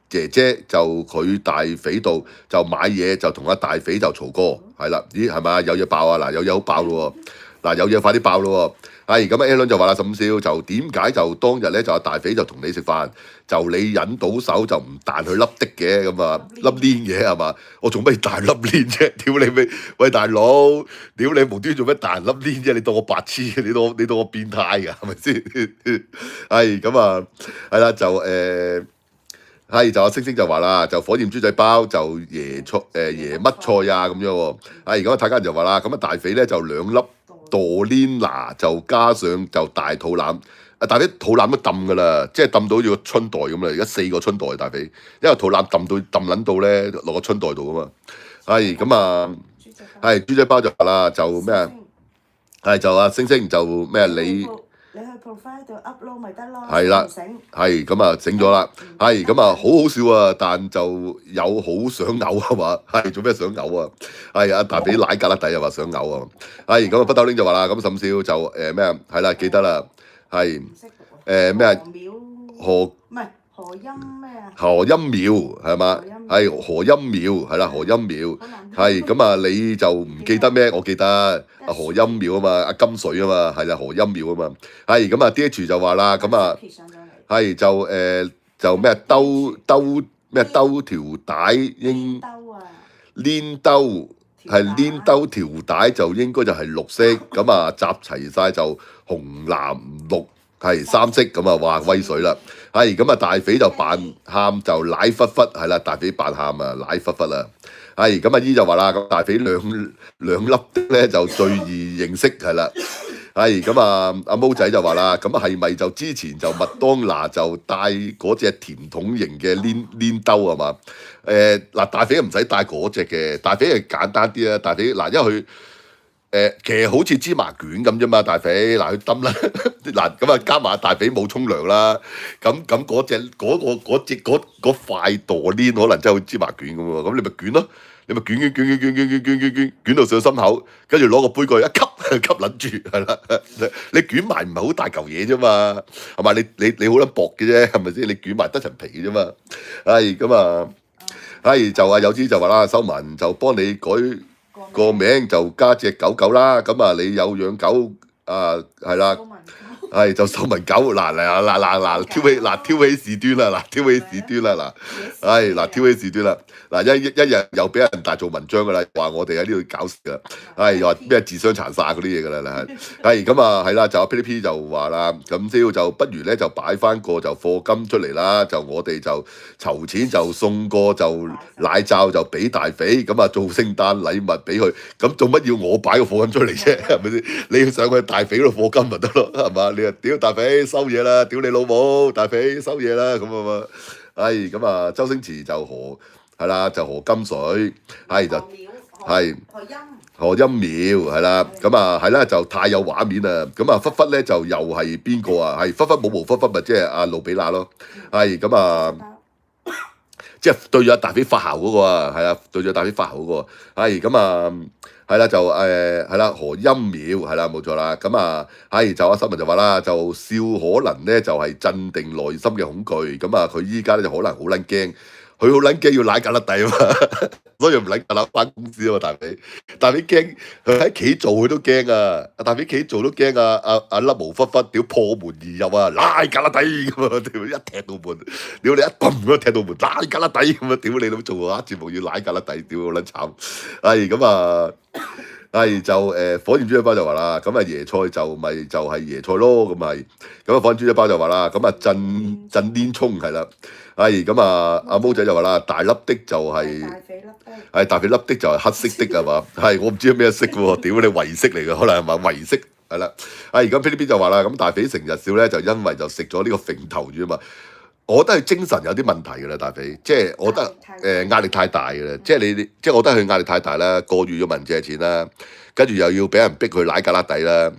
姐姐就佢大肥度就買嘢，就同阿大肥就嘈過，係啦，咦係咪有嘢爆啊？嗱有嘢好爆咯喎！嗱有嘢快啲爆咯喎！係咁啊 Allen 就話啦，15少就點解就當日咧就阿大肥就同你食飯，就你引到手就唔彈佢粒的嘅咁啊，粒鏈嘅係嘛？我做咩彈粒鏈啫？屌你咪喂大佬！屌你無端做咩彈粒鏈啫？你當我白痴？你當我變態㗎係咪先？係咁啊，係啦就係就阿星星就話啦，就火焰豬仔包就椰菜椰乜菜啊咁樣喎。係咁啊，太家人就話啦，咁啊大肥咧就2粒。朵蓮娜就加上就大肚腩，大肥肚腩都揼㗎啦，即係揼到好似個春袋咁啦，而家4個春袋大肥，因為肚腩揼撚到咧落個春袋度啊嘛。係咁啊，係豬仔包就話啦，就咩啊？係就阿星星就咩啊？你去 profile 度 upload 咪得咯。係啦，係咁啊，整咗啦。係咁啊，好好笑啊，但就有好想嘔係嘛？係做咩想嘔啊？係阿大肥奶格甩底又話想嘔啊！係咁啊，北斗拎就話啦，咁甚少就咩啊？係啦，記得啦，係咩啊？何唔係何音咩啊？何音廟係嘛？係何音廟係啦，何音廟係咁啊！你就唔記得咩？我記得阿何音廟啊嘛，阿金水啊嘛，係啦，何音廟啊嘛，係咁啊 DH 就話啦，咁啊係就咩兜條帶應攣兜。係攣兜條帶就應該就係綠色，咁啊集齊晒就紅藍綠係3色，咁啊哇威水啦！係咁啊大肥就扮喊就奶忽忽係啦，大肥扮喊啊奶忽忽啦！係咁啊姨就話啦，咁大肥兩粒咧就最易認識係啦。係咁啊阿毛仔就話啦，咁係咪就之前就麥當娜就帶嗰隻甜筒型嘅攣兜係嘛？嗱大肥唔使帶嗰隻嘅，大肥係簡單啲啦。大肥嗱因為佢其實好似芝麻卷咁啫嘛，大肥嗱佢抌啦嗱咁啊加埋大肥冇沖涼啦，咁嗰塊墮攣可能真係好似芝麻卷咁喎，咁你咪捲咯。你咪捲到上心口，跟住攞個杯過去一吸撚住，係啦。你捲埋唔係好大嚿嘢啫嘛，係嘛？你好撚薄嘅啫，係咪先？你捲埋得層皮啫嘛。係咁啊，係就話有啲就話啦，修文就幫你改個名，就加隻狗狗啦。咁啊，你有養狗啊？係啦。係就秀文狗嗱挑起事端啦，挑起事端啦挑起事端啦一日又俾人大做文章噶啦，話我哋喺呢度搞事噶，係又話咩自相殘殺嗰啲嘢噶啦，係咁啊係啦，就 PDP 就話啦，咁先就不如咧就擺翻個就課金出嚟啦，就我哋就籌錢就送個就奶罩就俾大肥，咁啊做聖誕禮物俾佢，咁做乜要我擺個課金出嚟啫？係咪先？你要上去大肥嗰度課金咪得咯，係嘛？屌大肥收嘢啦！屌你老母！大肥收嘢啦！咁啊嘛，係咁啊，周星馳就係啦，就何金水係就係何音廟係啦，咁啊係啦，就太有畫面啦。咁啊，忽忽咧就又係邊個啊？係忽忽冇無忽忽咪即係阿路比娜咯。係咁啊，即係對住阿大肥發姣嗰個啊，係啊，對住阿大肥發姣嗰個。係咁啊。係啦，就係啦，何音廟係啦，冇錯啦。咁啊，係就阿新聞就話啦，就笑可能咧就係鎮定內心嘅恐懼。咁啊，佢依家咧就可能好撚驚，佢好撚驚要奶格甩底啊嘛，所以唔撚格甩翻公司啊嘛，大肥驚，佢喺企做佢都驚啊，阿大肥企做都驚啊，阿粒毛忽忽屌破門而入啊，奶格甩底咁啊，屌一踢到門，屌你一揼咁踢到門，奶格甩底咁啊，屌你諗做下節目要奶格甩底，屌好撚慘，係咁啊。係就火焰豬仔包就話啦，咁啊椰菜就咪就係椰菜咯，咁係咁啊火焰豬仔包就話啦，咁啊震煙葱係啦，係咁啊阿毛仔就話啦，大粒的就係、大肥粒的，係大肥粒的就係黑色的係嘛？係我唔知咩色喎，屌你圍色嚟嘅，可能係嘛圍色係啦。係咁 P D B 就話啦，咁大肥成日笑咧，就因為就食咗呢個揈頭魚啊嘛。我覺得佢精神有啲問題㗎啦，大肥，即係我覺得壓力太大㗎啦，即係你即係我覺得佢壓力太大啦，個月要問人借錢啦，跟住又要俾人逼佢舐格拉底啦，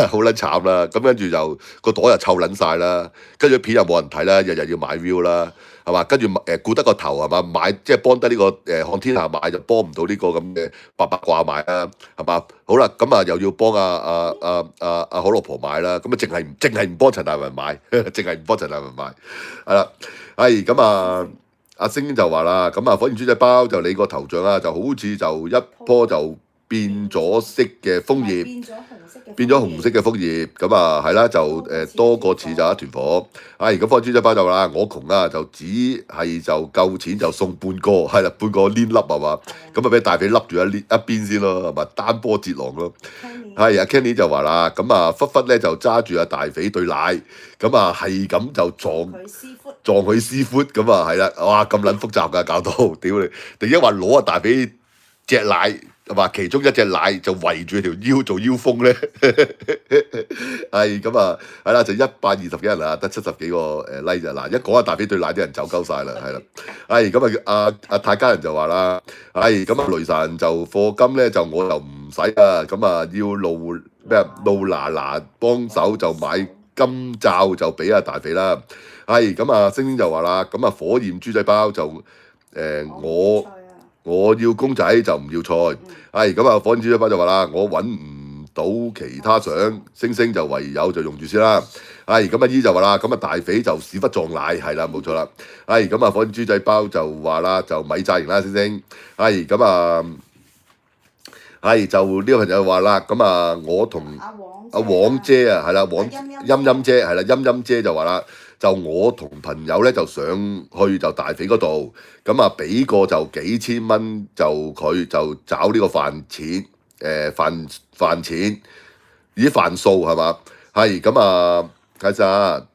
好撚慘啦，咁跟住就個袋又臭撚晒啦，跟住片又冇人睇啦，日日要買 view 啦，係嘛？跟住顧得個頭係嘛？買即係幫得呢個看天下買就幫唔到呢個咁嘅八卦買啦，係嘛？好啦，咁啊又要幫可老婆買啦，咁啊淨係唔幫陳大文買，淨係唔幫陳大文買，係啦，係咁啊。阿星就話啦，咁啊火焰豬仔包就你個頭像啦，就好似就一樖就變咗色嘅楓葉，變咗紅色嘅楓葉，咁啊係啦，就多個似就一團火。咁火焰豬仔包就話啦，我窮啊，就只係就夠錢就送半個，係啦，半個黏粒係嘛，咁啊俾大肥笠住一邊先咯，係嘛，單波截狼咯。係阿 Kenny 就話啦，咁啊忽忽咧就揸住阿大肥對奶，咁啊係咁就撞佢師傅，咁啊係啦，哇咁撚複雜㗎，搞到屌你！突然間話攞阿大肥隻奶，話其中一隻奶就圍住條腰做腰封咧，係咁啊係啦，就120幾人啊，得70幾個like 咋嗱，一講阿大肥對奶啲人走鳩晒啦，係啦，係咁啊阿泰家人就話啦，係咁啊雷神就課金咧就我就唔使啊，咁啊要露嗱幫手就買金罩就俾阿大肥啦。係咁啊，星星就話啦，咁啊火焰豬仔包就我要公仔就唔要菜。係咁啊，火焰豬仔包就話啦，我揾唔到其他相，星星就唯有就用住先啦。係咁啊，姨就話啦，咁啊大肥就屎忽撞奶，係啦冇錯啦。係咁啊，火焰豬仔包就話啦，就咪炸型啦，星星。係咁啊，係就呢個朋友話啦，咁啊我同阿黃姐啊，係啦，陰姐係啦，陰姐就話啦。就我同朋友咧就上去就大肥嗰度，咁啊俾個就幾千蚊就佢就找呢個飯錢，飯錢，啲飯數係嘛？係咁啊，睇下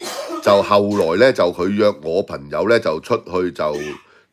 就後來咧就佢約我朋友咧就出去就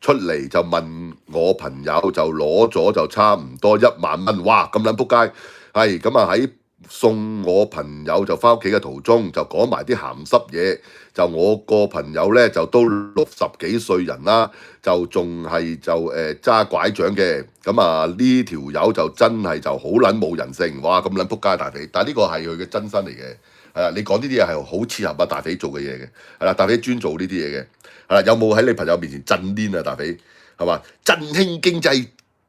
出嚟就問我朋友就攞咗就差唔多1萬蚊，哇咁撚仆街，係咁啊喺送我朋友就翻屋企嘅途中就講埋啲鹹濕嘢。就我個朋友咧就都60幾歲人啦，就仲係就揸拐杖嘅，咁啊呢條友就真係就好撚冇人性，哇咁撚仆街大肥，但係呢個係佢嘅真身嚟嘅，係啦，你講呢啲嘢係好切合啊大肥做嘅嘢嘅，係啦，大肥專做呢啲嘢嘅，係啦，有冇喺你朋友面前震癲啊大肥，係嘛，振興經濟？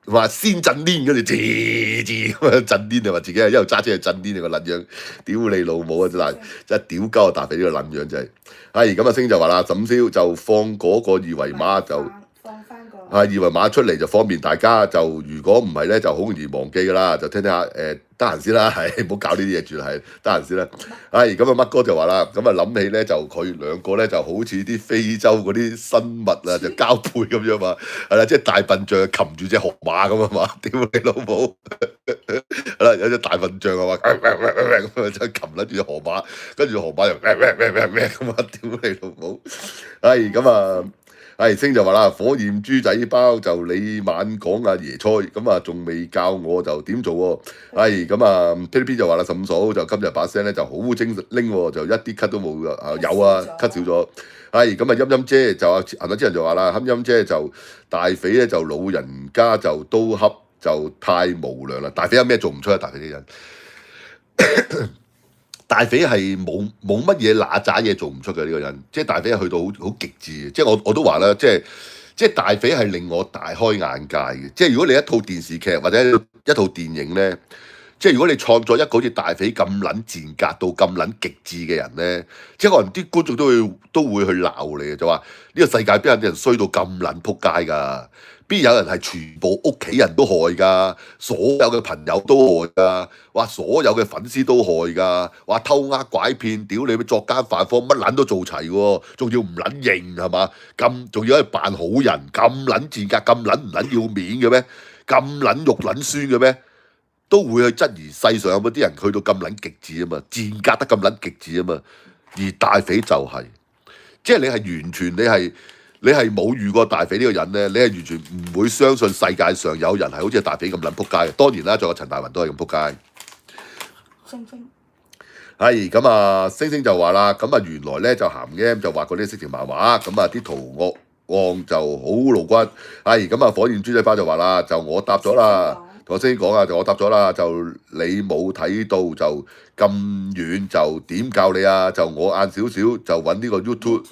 話先震癲嗰陣，咁樣震癲就話自己係一路揸車去震癲，你個撚樣，屌你老母啊！真係屌鳩啊！大肥呢個撚樣真係，係咁啊星就話啦，沈燒就放嗰個二維碼就放翻個二維碼出嚟就方便大家，就如果唔係咧就好容易忘記㗎啦，就聽聽下得閒先啦，係唔好搞呢啲嘢住啦，係得閒先啦。係咁啊乜哥就話啦，咁啊諗起咧就佢兩個咧就好似啲非洲嗰啲生物啊，就交配咁樣嘛，係啦，即係大笨象擒住隻河馬咁啊嘛，屌你老母！係啦，有隻大笨象啊嘛，咁啊就擒撚住隻河馬，跟住河馬就咁啊，屌你老母！係咁啊。星就話啦，火焰豬仔包就你晚講阿椰菜，咁啊仲未教我就點做喎？咁啊 P.P. 就話啦，15嫂就今日把聲咧就好精靈喎，就一啲咳都冇㗎，有啊咳少咗。咁啊陰姐就啊行咗之人就話啦，陰姐就大肥咧就老人家就都恰就太無良啦，大肥有咩做唔出啊？大肥啲人。大肥係冇乜嘢嗱喳嘢做唔出嘅呢個人，即係大肥係去到好極致，即係我都話啦，即係大肥係令我大開眼界嘅。即係如果你一套電視劇或者一套電影咧，即係如果你創作一個好似大肥咁撚賤格到咁撚極致嘅人咧，即係可能啲觀眾都會去鬧你嘅，就話呢個世界邊有啲人衰到咁撚仆街㗎？邊有人係全部屋企人都害㗎？所有嘅朋友都害㗎？話所有嘅粉絲都害㗎？話偷呃拐騙，屌你咪作奸犯科，乜撚都做齊喎，仲要唔撚認係嘛？仲要係扮好人，咁撚賤格，咁撚唔撚要面嘅咩？咁撚肉撚酸嘅咩？都會去質疑世上有冇啲人去到咁撚極致啊嘛，賤格得咁撚極致啊嘛，而大匪就係、即係你係完全你係冇遇過大匪呢個人咧，你係完全唔會相信世界上有人係好似大匪咁撚撲街嘅。當然啦，仲有陳大雲都係咁撲街。星星係咁啊，星星就話啦，咁啊原來咧就鹹 M 就畫嗰啲色情漫畫，咁啊啲圖案就好露骨。係咁啊，火焰豬仔花就話啦，就我答咗啦，同我星星講啊，就我答咗啦，就你冇睇到就咁遠，就點教你啊？就我晏少少就揾呢個 YouTube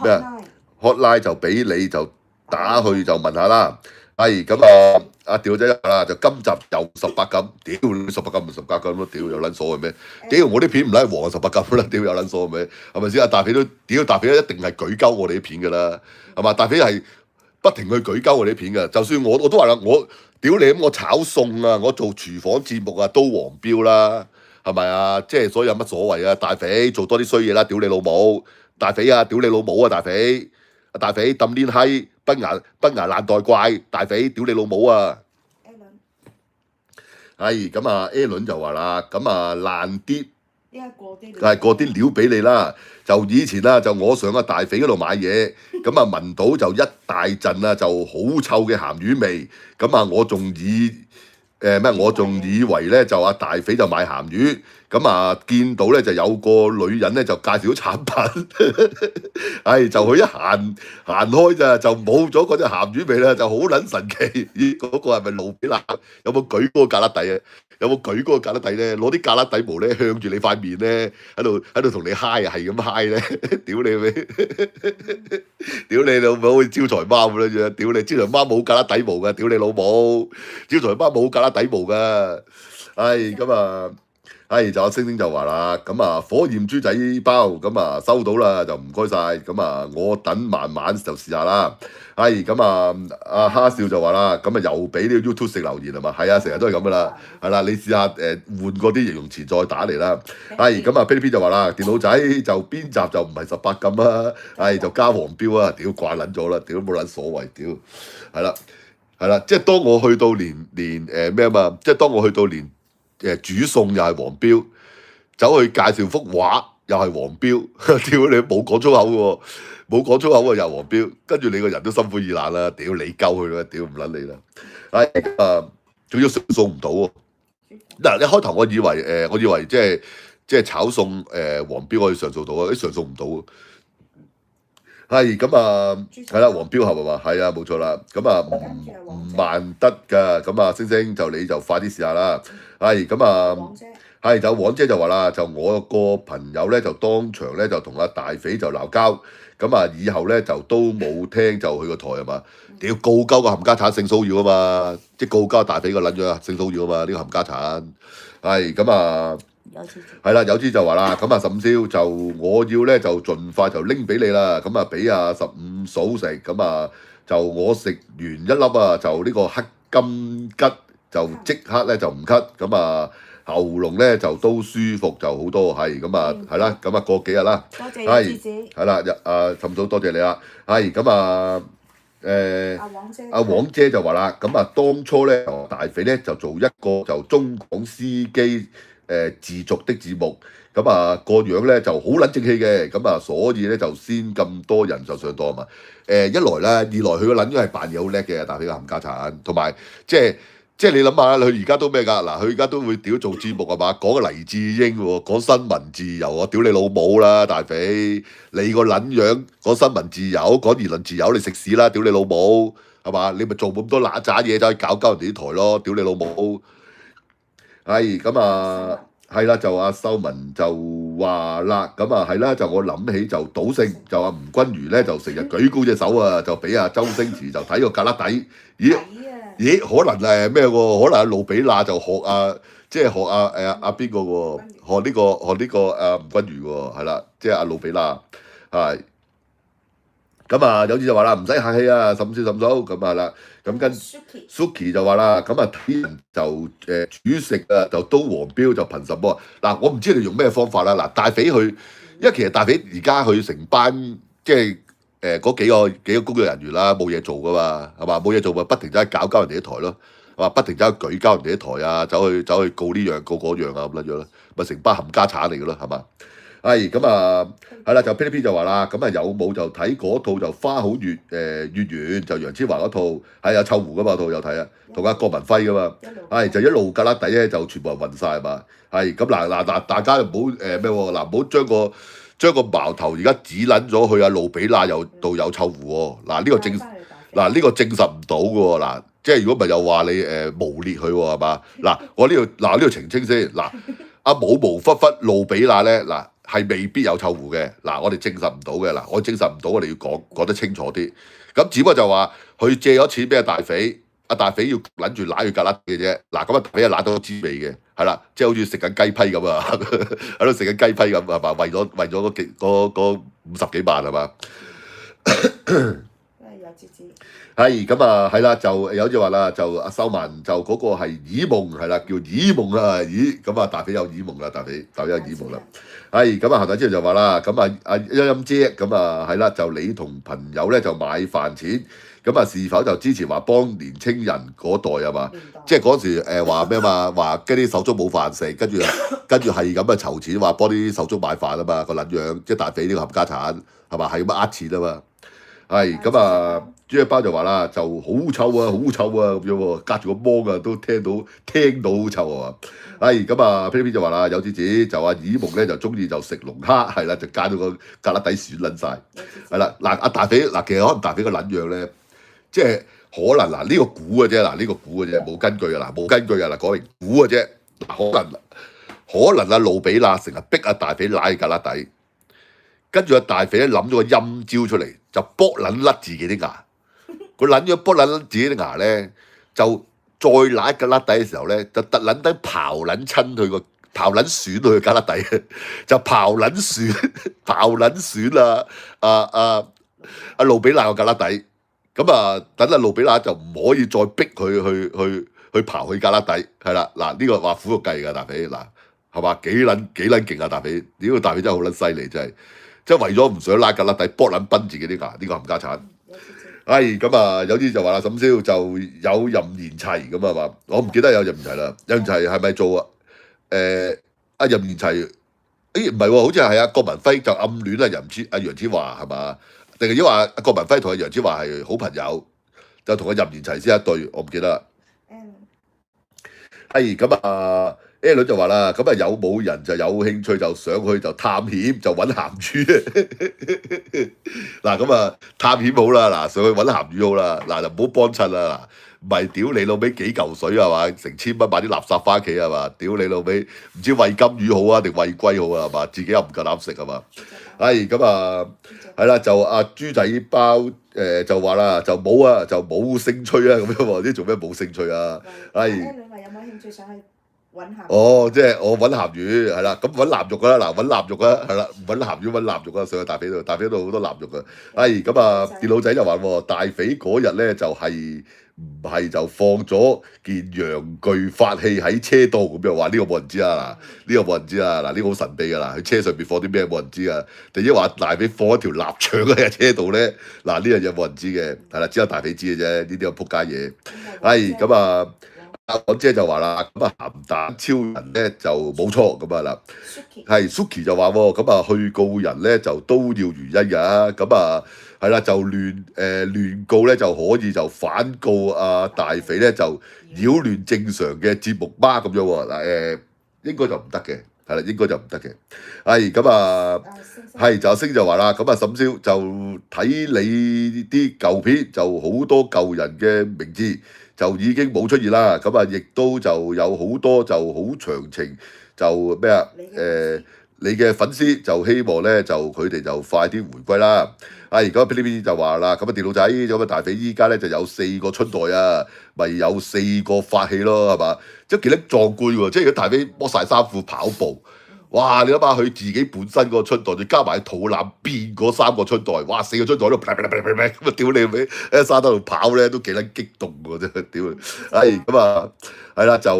咩啊？hotline 就俾你就打去就問下啦，係咁啊！阿屌仔啦，就今集又18禁，屌你18禁咪18禁咯，屌有撚所謂咩？屌我啲片唔係黃18禁啦，屌有撚所謂咩？係咪先？阿大匪都屌大匪一定係舉鳩我哋啲片㗎啦，係嘛？大匪係不停去舉鳩我哋啲片㗎，就算我都話啦，我屌你咁我炒餸啊，我做廚房節目啊都黃標啦，係咪啊？即係所以有乜所謂啊？大匪做多啲衰嘢啦，屌你老母！大匪啊，屌你老母啊，大匪！大匪抌鏈閪，崩牙爛袋怪，大匪屌你老母啊！係咁啊 ，A 輪就話啦，咁啊爛啲，係過啲料俾你啦。就以前啦，就我上個大匪嗰度買嘢，咁啊聞到就一大陣啊，就好臭嘅鹹魚味。咁啊，我仲以為咧就阿大匪就買鹹魚。咁啊，見到咧就有個女人咧就介紹產品，係就佢一行開咋，就冇咗嗰隻鹹魚味啦，就好撚神奇。咦，嗰個係咪路比娜？有冇舉嗰個格粒底啊？有冇舉嗰個格粒底咧？攞啲格粒底毛咧向住你塊面咧，喺度同你嗨啊，係咁嗨咧，屌你咪，屌你老母好似招財貓咁樣，屌你招財貓冇格粒底毛㗎，屌你老母，招財貓冇格粒底毛㗎，係咁啊！就阿星星就話啦，咁啊火焰豬仔包咁啊收到啦，就唔該晒，咁啊我等慢慢就試下啦。咁啊阿蝦笑就話啦，咁啊又俾呢個 YouTube 食留言係嘛？係啊，成日都係咁噶啦，係啦，你試下換過啲形容詞再打嚟啦。咁啊 P 就話啦，電腦仔就邊集就唔係18禁啊，就加黃標啊，屌慣撚咗啦，屌冇撚所謂，屌係啦，即係當我去到連咩啊嘛，即係當我去到連。煮餸又係黃標，走去介紹幅畫又係黃標，屌你冇講粗口喎，冇講粗口喎又黃標，跟住你個人都心灰意冷啦，屌你鳩佢啦，屌唔撚你啦，仲要上訴唔到喎。嗱，一開頭我以為即係炒餸黃標可以上訴到啊，啲上訴唔到喎。咁啊，係啦，黃標係咪嘛？係啊，冇錯啦。咁啊唔慢得㗎，咁啊星星就你就快啲試下啦。咁啊，就黃姐就話啦，就我個朋友咧就當場咧就同阿大匪就鬧交，咁啊以後咧就都冇聽就去個台係嘛？屌告鳩個冚家產性騷擾啊嘛，即係告鳩大匪個撚樣性騷擾啊嘛，呢個冚家產咁啊。係啦，有啲就話啦，咁啊沈燒就我要咧就盡快就拎俾你啦，咁啊俾阿15嫂食，咁啊就我食完一粒啊，就呢個黑金桔就即刻咧就唔咳，咁啊喉嚨咧就都舒服就好多，咁啊係啦，咁啊過幾日啦，多謝係啦，沈嫂多謝你啦，咁啊阿黃姐就話啦，咁啊當初咧大匪咧就做一個就中港司機。自續的節目，咁啊個樣咧就好撚正氣嘅，咁啊所以咧就先咁多人就上當啊嘛。一來啦，二來佢個撚樣係扮嘢好叻嘅，大匪個冚家產，同埋即係你諗下，佢而家都咩㗎？嗱，佢而家都會屌做節目係嘛？講個黎智英喎，講新聞自由啊，屌你老母啦，大匪！你個撚樣講新聞自由，講言論自由，你食屎啦，屌你老母係嘛？你咪做咁多揦渣嘢，就去搞鳩人哋啲台咯，屌你老母！咁啊，係啦，就阿修文就話啦，咁啊係啦，就我諗起就賭聖，就阿吳君如咧就成日舉高隻手啊，就俾阿周星馳就睇個格旯底，咦，可能係咩喎？可能阿路比娜就學即係學阿邊個喎？學呢個阿吳君如喎，係啦，即係阿路比娜係。咁啊，有啲就話啦，唔使客氣啊，沈少咁啊啦，咁跟 Suki 就話啦，咁啊啲人就煮食啊，就都黃標就憑什麼？嗱，我唔知你用咩方法啦。嗱，大匪佢，因為其實大匪而家佢成班即係嗰幾個工作人員啦，冇嘢做噶嘛，係嘛？冇嘢做咪不停就係搞鳩人哋啲台咯，話不停走去舉交人哋啲台啊，走去告呢樣告嗰樣啊咁樣啦，咪成班冚家產嚟嘅咯，係嘛？係咁啊，係啦，就 P.P. 就話啦，咁啊有冇就睇嗰套就花好月月圓就楊千嬅嗰套，係有臭狐噶嘛套有睇啊，同阿郭文輝噶嘛，係就一路格拉底咧就全部人暈晒係嘛，係咁嗱，大家唔好咩喎，嗱唔好將個矛頭而家指撚咗去阿路比娜又度有臭狐喎，呢個證實唔到嘅喎，嗱即係如果唔係又話你誣蔑佢喎係嘛，嗱我呢度澄清先，嗱阿冇無忽忽路比娜咧嗱。係未必有臭狐嘅，嗱我哋證實唔到嘅，嗱我證實唔到，我哋要講得清楚啲。咁只不過就話佢借咗錢俾阿大匪，阿大匪要撚住揦佢格甩嘅啫。嗱咁阿大匪係揦到滋味嘅，係啦，即係好似食緊雞批咁啊，喺度食緊雞批咁係嘛？為咗嗰50幾萬係嘛？有節制。係咁啊，係啦，就有句話啦，就阿修文就嗰個係耳夢係啦，叫耳夢啊，咦咁啊大匪有耳夢啦，大匪有耳夢啦。係咁啊，行咗之後就話啦，咁啊阿欣欣姐咁啊係啦，就你同朋友咧就買飯錢，咁啊是否就支持話幫年青人嗰代啊嘛？即係嗰時話咩嘛？話跟啲手足冇飯食，跟住係咁啊籌錢話幫啲手足買飯啊嘛，個撚樣即係大匪呢個冚家產係嘛？係咁呃錢啊嘛。係咁啊，豬一包就話啦，就好臭啊，好臭啊咁樣喎，隔住個芒啊都聽到好臭啊嘛。係咁啊 P.P. 就話啦，有子子就話耳夢咧就中意就食龍蝦，係啦，就加到個格粒底損撚晒。係啦，嗱阿大匪嗱，其實可能大匪個撚樣咧，即係可能嗱呢個估嘅啫，嗱呢個估嘅啫，冇根據嘅嗱，冇根據嘅嗱，講明估嘅啫。可能阿路比娜成日逼阿大匪拉格粒底。跟住阿大匪咧諗咗個陰招出嚟，就剝撚甩自己啲牙。佢撚咗剝撚甩自己啲牙咧，就再揦格甩底嘅時候咧，就突撚底刨撚親佢個刨撚損佢格甩底，就刨撚損阿路比娜個格甩底。咁啊，等阿路比娜就唔可以再逼佢去刨佢格甩底，係啦。嗱呢個話苦肉計㗎大匪，嗱係嘛幾撚勁啊大匪？呢個大匪真係好撚犀利真係。即係為咗唔想拉格甩底，剝撚崩自己啲牙，呢個冚家產。係咁啊，有啲就話啦，沈燒就有任賢齊咁啊嘛，我唔記得有任賢齊啦。任賢齊係咪做阿任賢齊？唔係喎，好似係阿郭文輝就暗戀阿楊千嬅係嘛？定係因為阿郭文輝同阿楊千嬅係好朋友，就同阿任賢齊先一對，我唔記得啦。係咁啊。A 女就話啦，咁啊有冇人就有興趣就上去就探險就揾鹹魚嗱咁啊探險好啦，嗱上去揾鹹魚好啦，嗱就唔好幫襯啦，嗱唔係屌你老味幾嚿水係嘛，成千蚊買啲垃圾翻屋企係嘛，屌你老味唔知餵金魚好啊定餵龜好啊係嘛，自己又唔夠膽食係嘛，係咁啊係啦，就阿豬仔包就話啦，就冇啊就冇興趣啊咁樣喎，啲做咩冇興趣啊？係。你話有冇興趣上去？哦，即係我揾鹹魚係啦，咁揾臘肉啦，嗱揾臘肉啦，係啦，唔揾鹹魚揾臘肉啊，上去大匪度，大匪度好多臘肉啊，係咁啊，電腦仔就話喎，大匪嗰日咧就係唔係就放咗件陽具法器喺車度咁樣話，呢個冇人知啊，嗱呢個冇人知啊，嗱呢個好神秘㗎啦，佢車上邊放啲咩冇人知啊，定係話大匪放一條臘腸喺車度咧，嗱呢樣嘢冇人知嘅，係啦，只有大匪知嘅啫，呢啲咁撲街嘢，係咁啊。我姐就話啦，咁啊鹹蛋超人咧就冇錯咁啊啦，係 Suki 就話喎，咁啊去告人咧就都要原因㗎，咁啊係啦，就亂告咧就可以就反告大匪咧就擾亂正常嘅節目嗎咁樣喎，嗱應該就唔得嘅，係啦應該就唔得嘅，係咁啊係就星就話啦，咁啊沈燒就睇你啲舊片就好多舊人嘅名字。就已經冇出現啦，咁啊，亦都就有好多就好長情，就咩啊？你嘅粉絲就希望咧，就佢哋就快啲回歸啦。而家 P.P. 就話啦，咁啊電腦仔咁啊大匪依家咧就有4個春袋啊，咪有4個法器咯，係嘛？即係幾得壯觀喎！即係如果大匪剝晒衫褲跑步。哇！你諗下佢自己本身個春袋，再加埋肚腩變嗰3個春袋，哇！4個春袋都咁啊！屌你咪喺沙灘度跑咧，都幾撚激動喎！真係屌！係咁啊，係啦就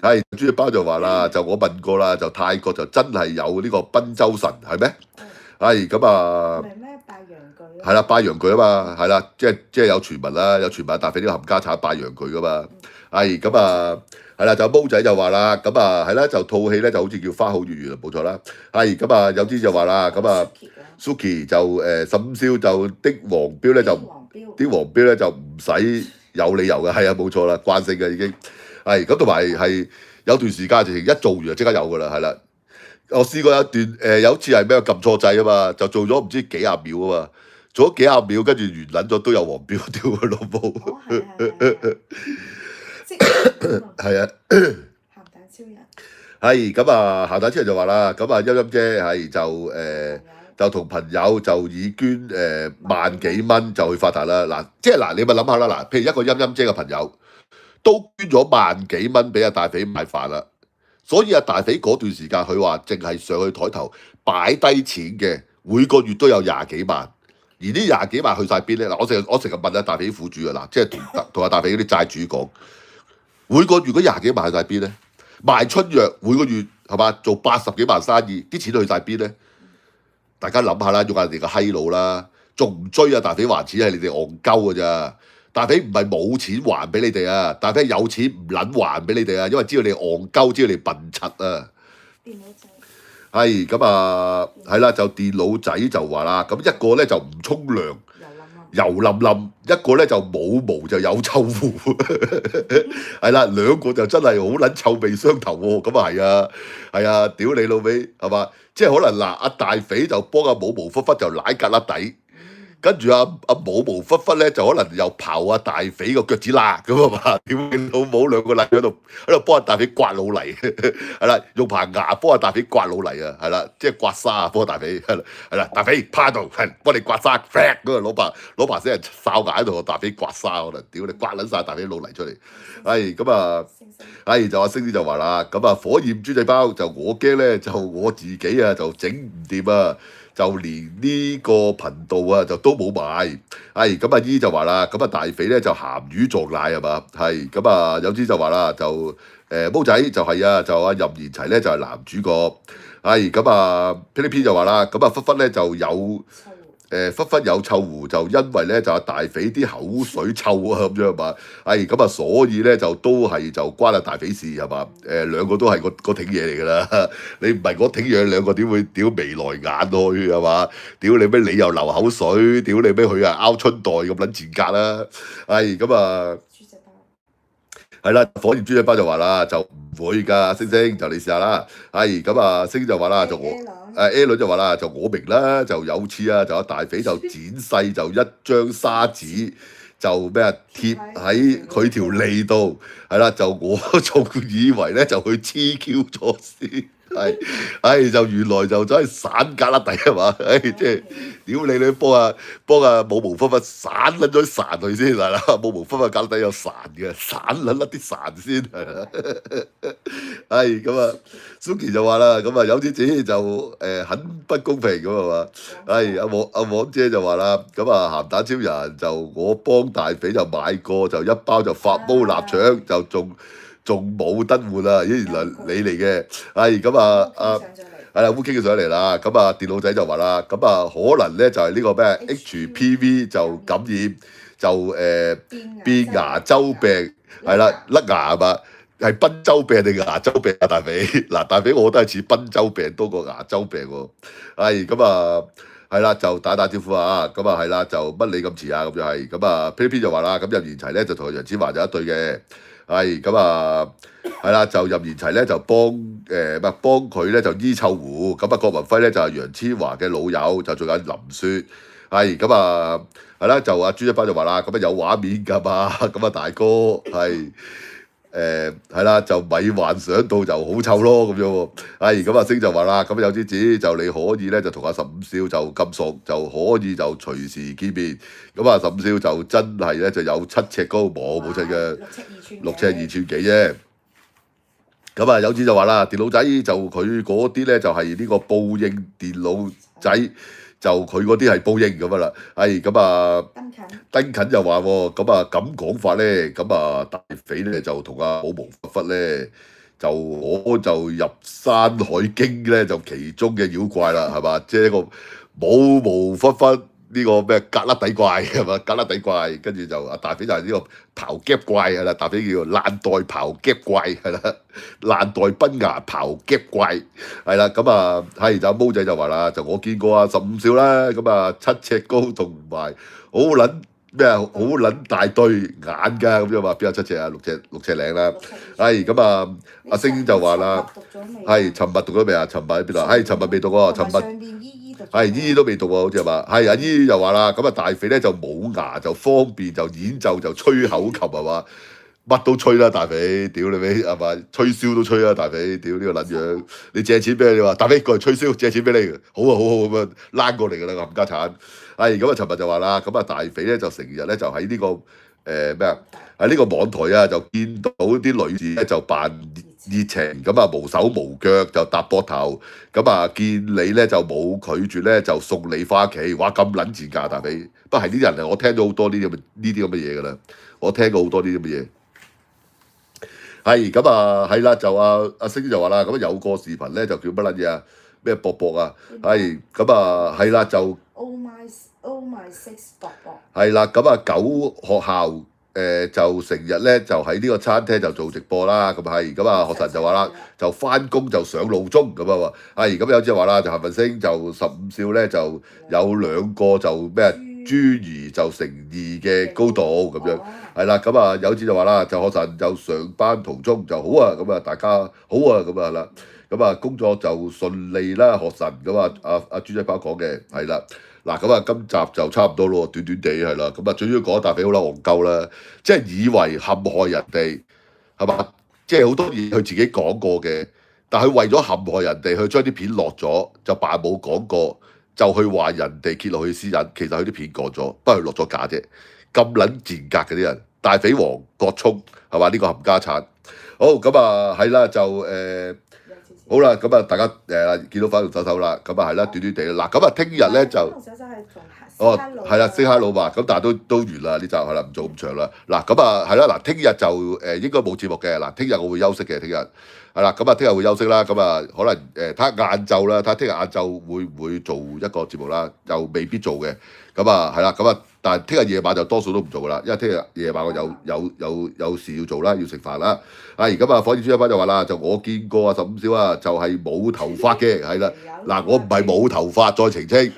係豬包就話啦，就我問過啦，就泰國就真係有呢個賓州神係咩？係咁啊，咪咩拜陽具係啦，拜陽具啊嘛，係啦，即係有傳聞啦，有傳聞大肥呢個冚家產拜陽具噶嘛，係咁啊，係啦，就毛仔就話啦，咁啊係啦，就套戲咧就好似叫花好月圓啊，冇錯啦，係咁啊，有啲就話啦，咁啊 Suki 就15宵就的黃標咧就啲黃標咧就唔使有理由嘅，係啊冇錯啦，慣性嘅已經係咁，同埋係有段時間直情一做完就即刻有噶啦，係啦。我試過有一段有一次係咩撳錯掣啊嘛，就做咗唔知幾廿秒啊嘛，做咗幾廿秒，跟住完撚咗都有黃標，屌佢老母！係啊，鹹蛋超人係咁啊，鹹蛋超人就話啦，咁啊陰陰姐係就同朋友就已捐萬幾蚊就去發達啦。嗱，即係嗱，你咪諗下啦，嗱，譬如一個陰陰姐嘅朋友都捐咗萬幾蚊俾阿大肥買飯啦。所以阿大肥嗰段時間，佢話淨係上去台頭擺低錢嘅，每個月都有廿幾萬。而呢廿幾萬去晒邊咧？嗱，我成日問阿大肥苦主啊，嗱，即係同阿大肥嗰啲債主講，每個月嗰廿幾萬去晒邊咧？賣春藥每個月係嘛做80幾萬生意，啲錢去晒邊咧？大家諗下啦，用下人哋個閪佬啦，仲唔追啊？大肥還錢係你哋戇鳩㗎咋？大肥唔係冇錢還俾你哋啊，大肥有錢唔撚還俾你哋啊，因為知道你戇鳩，知道你笨柒啊。電腦仔係咁啊，係啦，就電腦仔就話啦，咁一個咧就唔沖涼，油冧冧；一個咧就冇毛就有臭狐，係啦，兩個就真係好撚臭味相投喎。咁啊係啊，屌你老味係嘛？即係可能嗱，阿大肥就幫阿冇毛忽忽就舐格粒底。跟住阿冇毛忽忽咧，就可能又刨阿大肥個腳趾罅咁啊嘛！屌你老母兩個撚喺度幫阿大肥刮老泥，係啦，用棚牙幫阿大肥刮老泥啊，係啦，即係刮沙啊，幫阿大肥係啦，大肥趴喺度係幫你刮沙 fact 嗰個攞把聲哨牙喺度，大肥刮沙可能屌你刮撚晒大肥老泥出嚟，係咁啊，係就阿星啲就話啦，咁啊火焰豬仔包就我驚咧，就我自己啊就整唔掂啊！就連呢個頻道啊，就都冇買，係咁阿姨就話啦，咁啊大肥咧就鹹魚撞奶係嘛，係咁啊有啲就話啦，就毛仔就係啊，就阿任賢齊咧就係男主角，係咁啊 P 就話啦，咁啊忽忽咧就有忽忽有臭狐，就因為咧就阿大肥啲口水臭啊咁樣嘛，係咁啊所以咧就都係就關阿大肥事係嘛，兩個都係個挺嘢嚟㗎啦，你唔係嗰挺嘢兩個點會屌眉來眼去係嘛？屌你咩你又流口水，屌你咩佢啊拗春袋咁撚賤格啦，係咁啊。係啦，火焰豬仔包就話啦，就唔會㗎，星星就你試下啦。係咁啊，星就話啦，就我A 女就話啦，就我明啦，就有次啊，就阿大肥就剪細就一張砂紙，就咩啊貼喺佢條脷度，係啦，就我仲以為咧就佢黐 Q 咗先。係，就原來就真係散格粒底係嘛？即係屌你幫啊冇毛忽忽散撚咗啲潺佢先係啦，冇毛忽忽格粒底有潺嘅，散撚甩啲潺先係啦。係咁啊 ，Suki 就話啦，咁啊有啲姐就很不公平咁係嘛？係阿黃姐就話啦，咁啊鹹蛋超人就我幫大肥就買過，就一包就發毛臘腸就仲冇得換啊！咦，原來你嚟嘅，係咁啊係啦烏 K 佢上嚟啦，咁啊電腦仔就話啦，咁啊可能咧就係呢個咩 HPV 就感染就變牙周病係啦甩牙係嘛？係賓州病定牙周病啊？大肥嗱大肥我覺得係似賓州病多過牙周病喎，係咁啊係啦就打招呼啊，咁啊係啦就乜你咁遲啊咁就係咁啊 P 就話啦，咁任賢齊咧就同楊千嬅就一對嘅。係咁啊，係啦，就任賢齊咧就幫佢咧就醫臭狐，咁啊郭文輝咧就係楊千嬅嘅老友，就做緊林雪，係咁啊，係啦，就阿朱一班就話啦，咁啊有畫面㗎嘛，咁啊大哥係係啦，就咪幻想到就好臭咯咁樣喎，係咁啊星就話啦，咁有啲子就你可以咧就同阿15少就咁熟，就可以就隨時見面，咁啊15少就真係咧就有7尺高冇尺嘅6尺2寸幾啫，咁啊有子就話啦，電腦仔就佢嗰啲咧就係呢個報應電腦仔。就佢嗰啲係報應咁啦，係咁啊，登近就話喎，咁啊咁講法咧，咁啊大肥咧就同阿冇毛忽忽咧，就我就入山海經咧就其中嘅妖怪啦，係嘛？即係一個冇無忽忽呢個咩格甩底怪係嘛？格甩底怪，跟住就大肥就係呢個刨夾怪係啦，大肥叫做爛袋刨夾怪係啦，爛袋崩牙刨夾怪係啦，咁啊係就毛仔就話啦，就我見過啊15少啦，咁啊7尺高同埋好撚咩啊好撚大對眼㗎咁樣話，邊有7尺啊6尺零啦，係咁啊阿星就話啦，係尋日讀咗未啊？尋日喺邊度？係尋日未讀喎，尋日。係姨姨都未讀喎，好似係嘛？係阿姨又話啦，咁啊大肥咧就冇牙就方便就演奏就吹口琴係嘛？乜都吹啦大肥，屌你尾係嘛？吹簫都吹啦大肥，屌呢個撚樣！你借錢俾你話大肥過嚟吹簫，借錢俾你，好啊好咁樣躝過嚟㗎啦冚家產。係咁啊，尋日就話啦，咁啊大肥咧就成日咧就喺呢個咩啊？喺呢個網台啊，就見到啲女士咧就扮熱情，咁啊無手無腳就搭膊頭，咁啊見你咧就冇拒絕咧就送你翻屋企，哇咁撚賤㗎大肥！不過係呢啲人啊，我聽到好多呢啲咁嘅嘢㗎啦，我聽過好多呢啲咁嘅嘢。係咁啊，係啦，就阿星就話啦，咁有個視頻咧就叫乜撚嘢啊？咩博博啊？係咁啊，係啦就。Oh my six 博博。係啦，咁啊9學校就成日咧就喺呢個餐廳就做直播啦，咁係咁啊學神就話啦，就翻工就上路中咁啊喎，係咁有隻話啦，就夏文星就15少咧就有2個就咩啊豬兒就成2嘅高度咁樣，係啦，咁啊有隻就話啦，就學神就上班途中就好啊，咁啊大家好啊咁啊啦，咁啊工作就順利啦，學神咁啊阿豬仔包講嘅係啦。嗱咁啊，今集就差唔多咯，短短地係啦，咁啊最主要講一大肥好啦，戇鳩啦，即係以為陷害人哋係嘛，即係好多嘢佢自己講過嘅，但係佢為咗陷害人哋，去將啲片落咗，就扮冇講過，就去話人哋揭露佢私隱，其實佢啲片講咗，不過佢落咗架啫，咁撚賤格嘅啲人，大肥王郭聰係嘛？呢個冚家產，好咁啊係啦就好啦，咁啊大家見到粉紅手手啦，咁啊係啦，短短地啦，嗱咁啊聽日咧就係啦，say hello嘛，咁但係都完啦，呢集係啦，唔做咁長啦，嗱咁啊係啦，嗱聽日就應該冇節目嘅，嗱聽日我會休息嘅，聽日係啦，咁啊聽日會休息啦，咁啊可能睇下晏晝啦，睇下聽日晏晝會唔會做一個節目啦，就未必做嘅，咁啊係啦，咁啊但係聽日夜晚就多數都唔做噶啦，因為聽日夜晚我有事要做啦，要食飯啦。係咁啊，火箭豬一班就話啦，就我見過啊15少啊，就係冇頭髮嘅，係啦。嗱，我唔係冇頭髮，再澄清，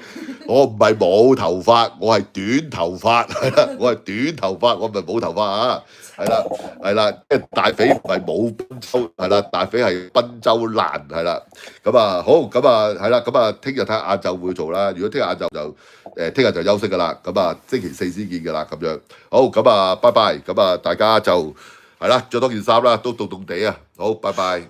我唔係冇頭髮，我係短頭髮，係啦，我係短頭髮，我唔係冇頭髮啊，係啦，係啦，即係大肥唔係冇賓州，係啦，大肥係賓州爛，係啦。咁啊好，咁啊係啦，咁啊聽日睇下晏晝會做啦。如果聽日晏晝就聽日就休息㗎啦。咁啊星期4先見㗎啦，咁樣。好，咁啊拜拜，咁啊大家就。係啦，着多件衫啦，都凍凍地啊！好，拜拜。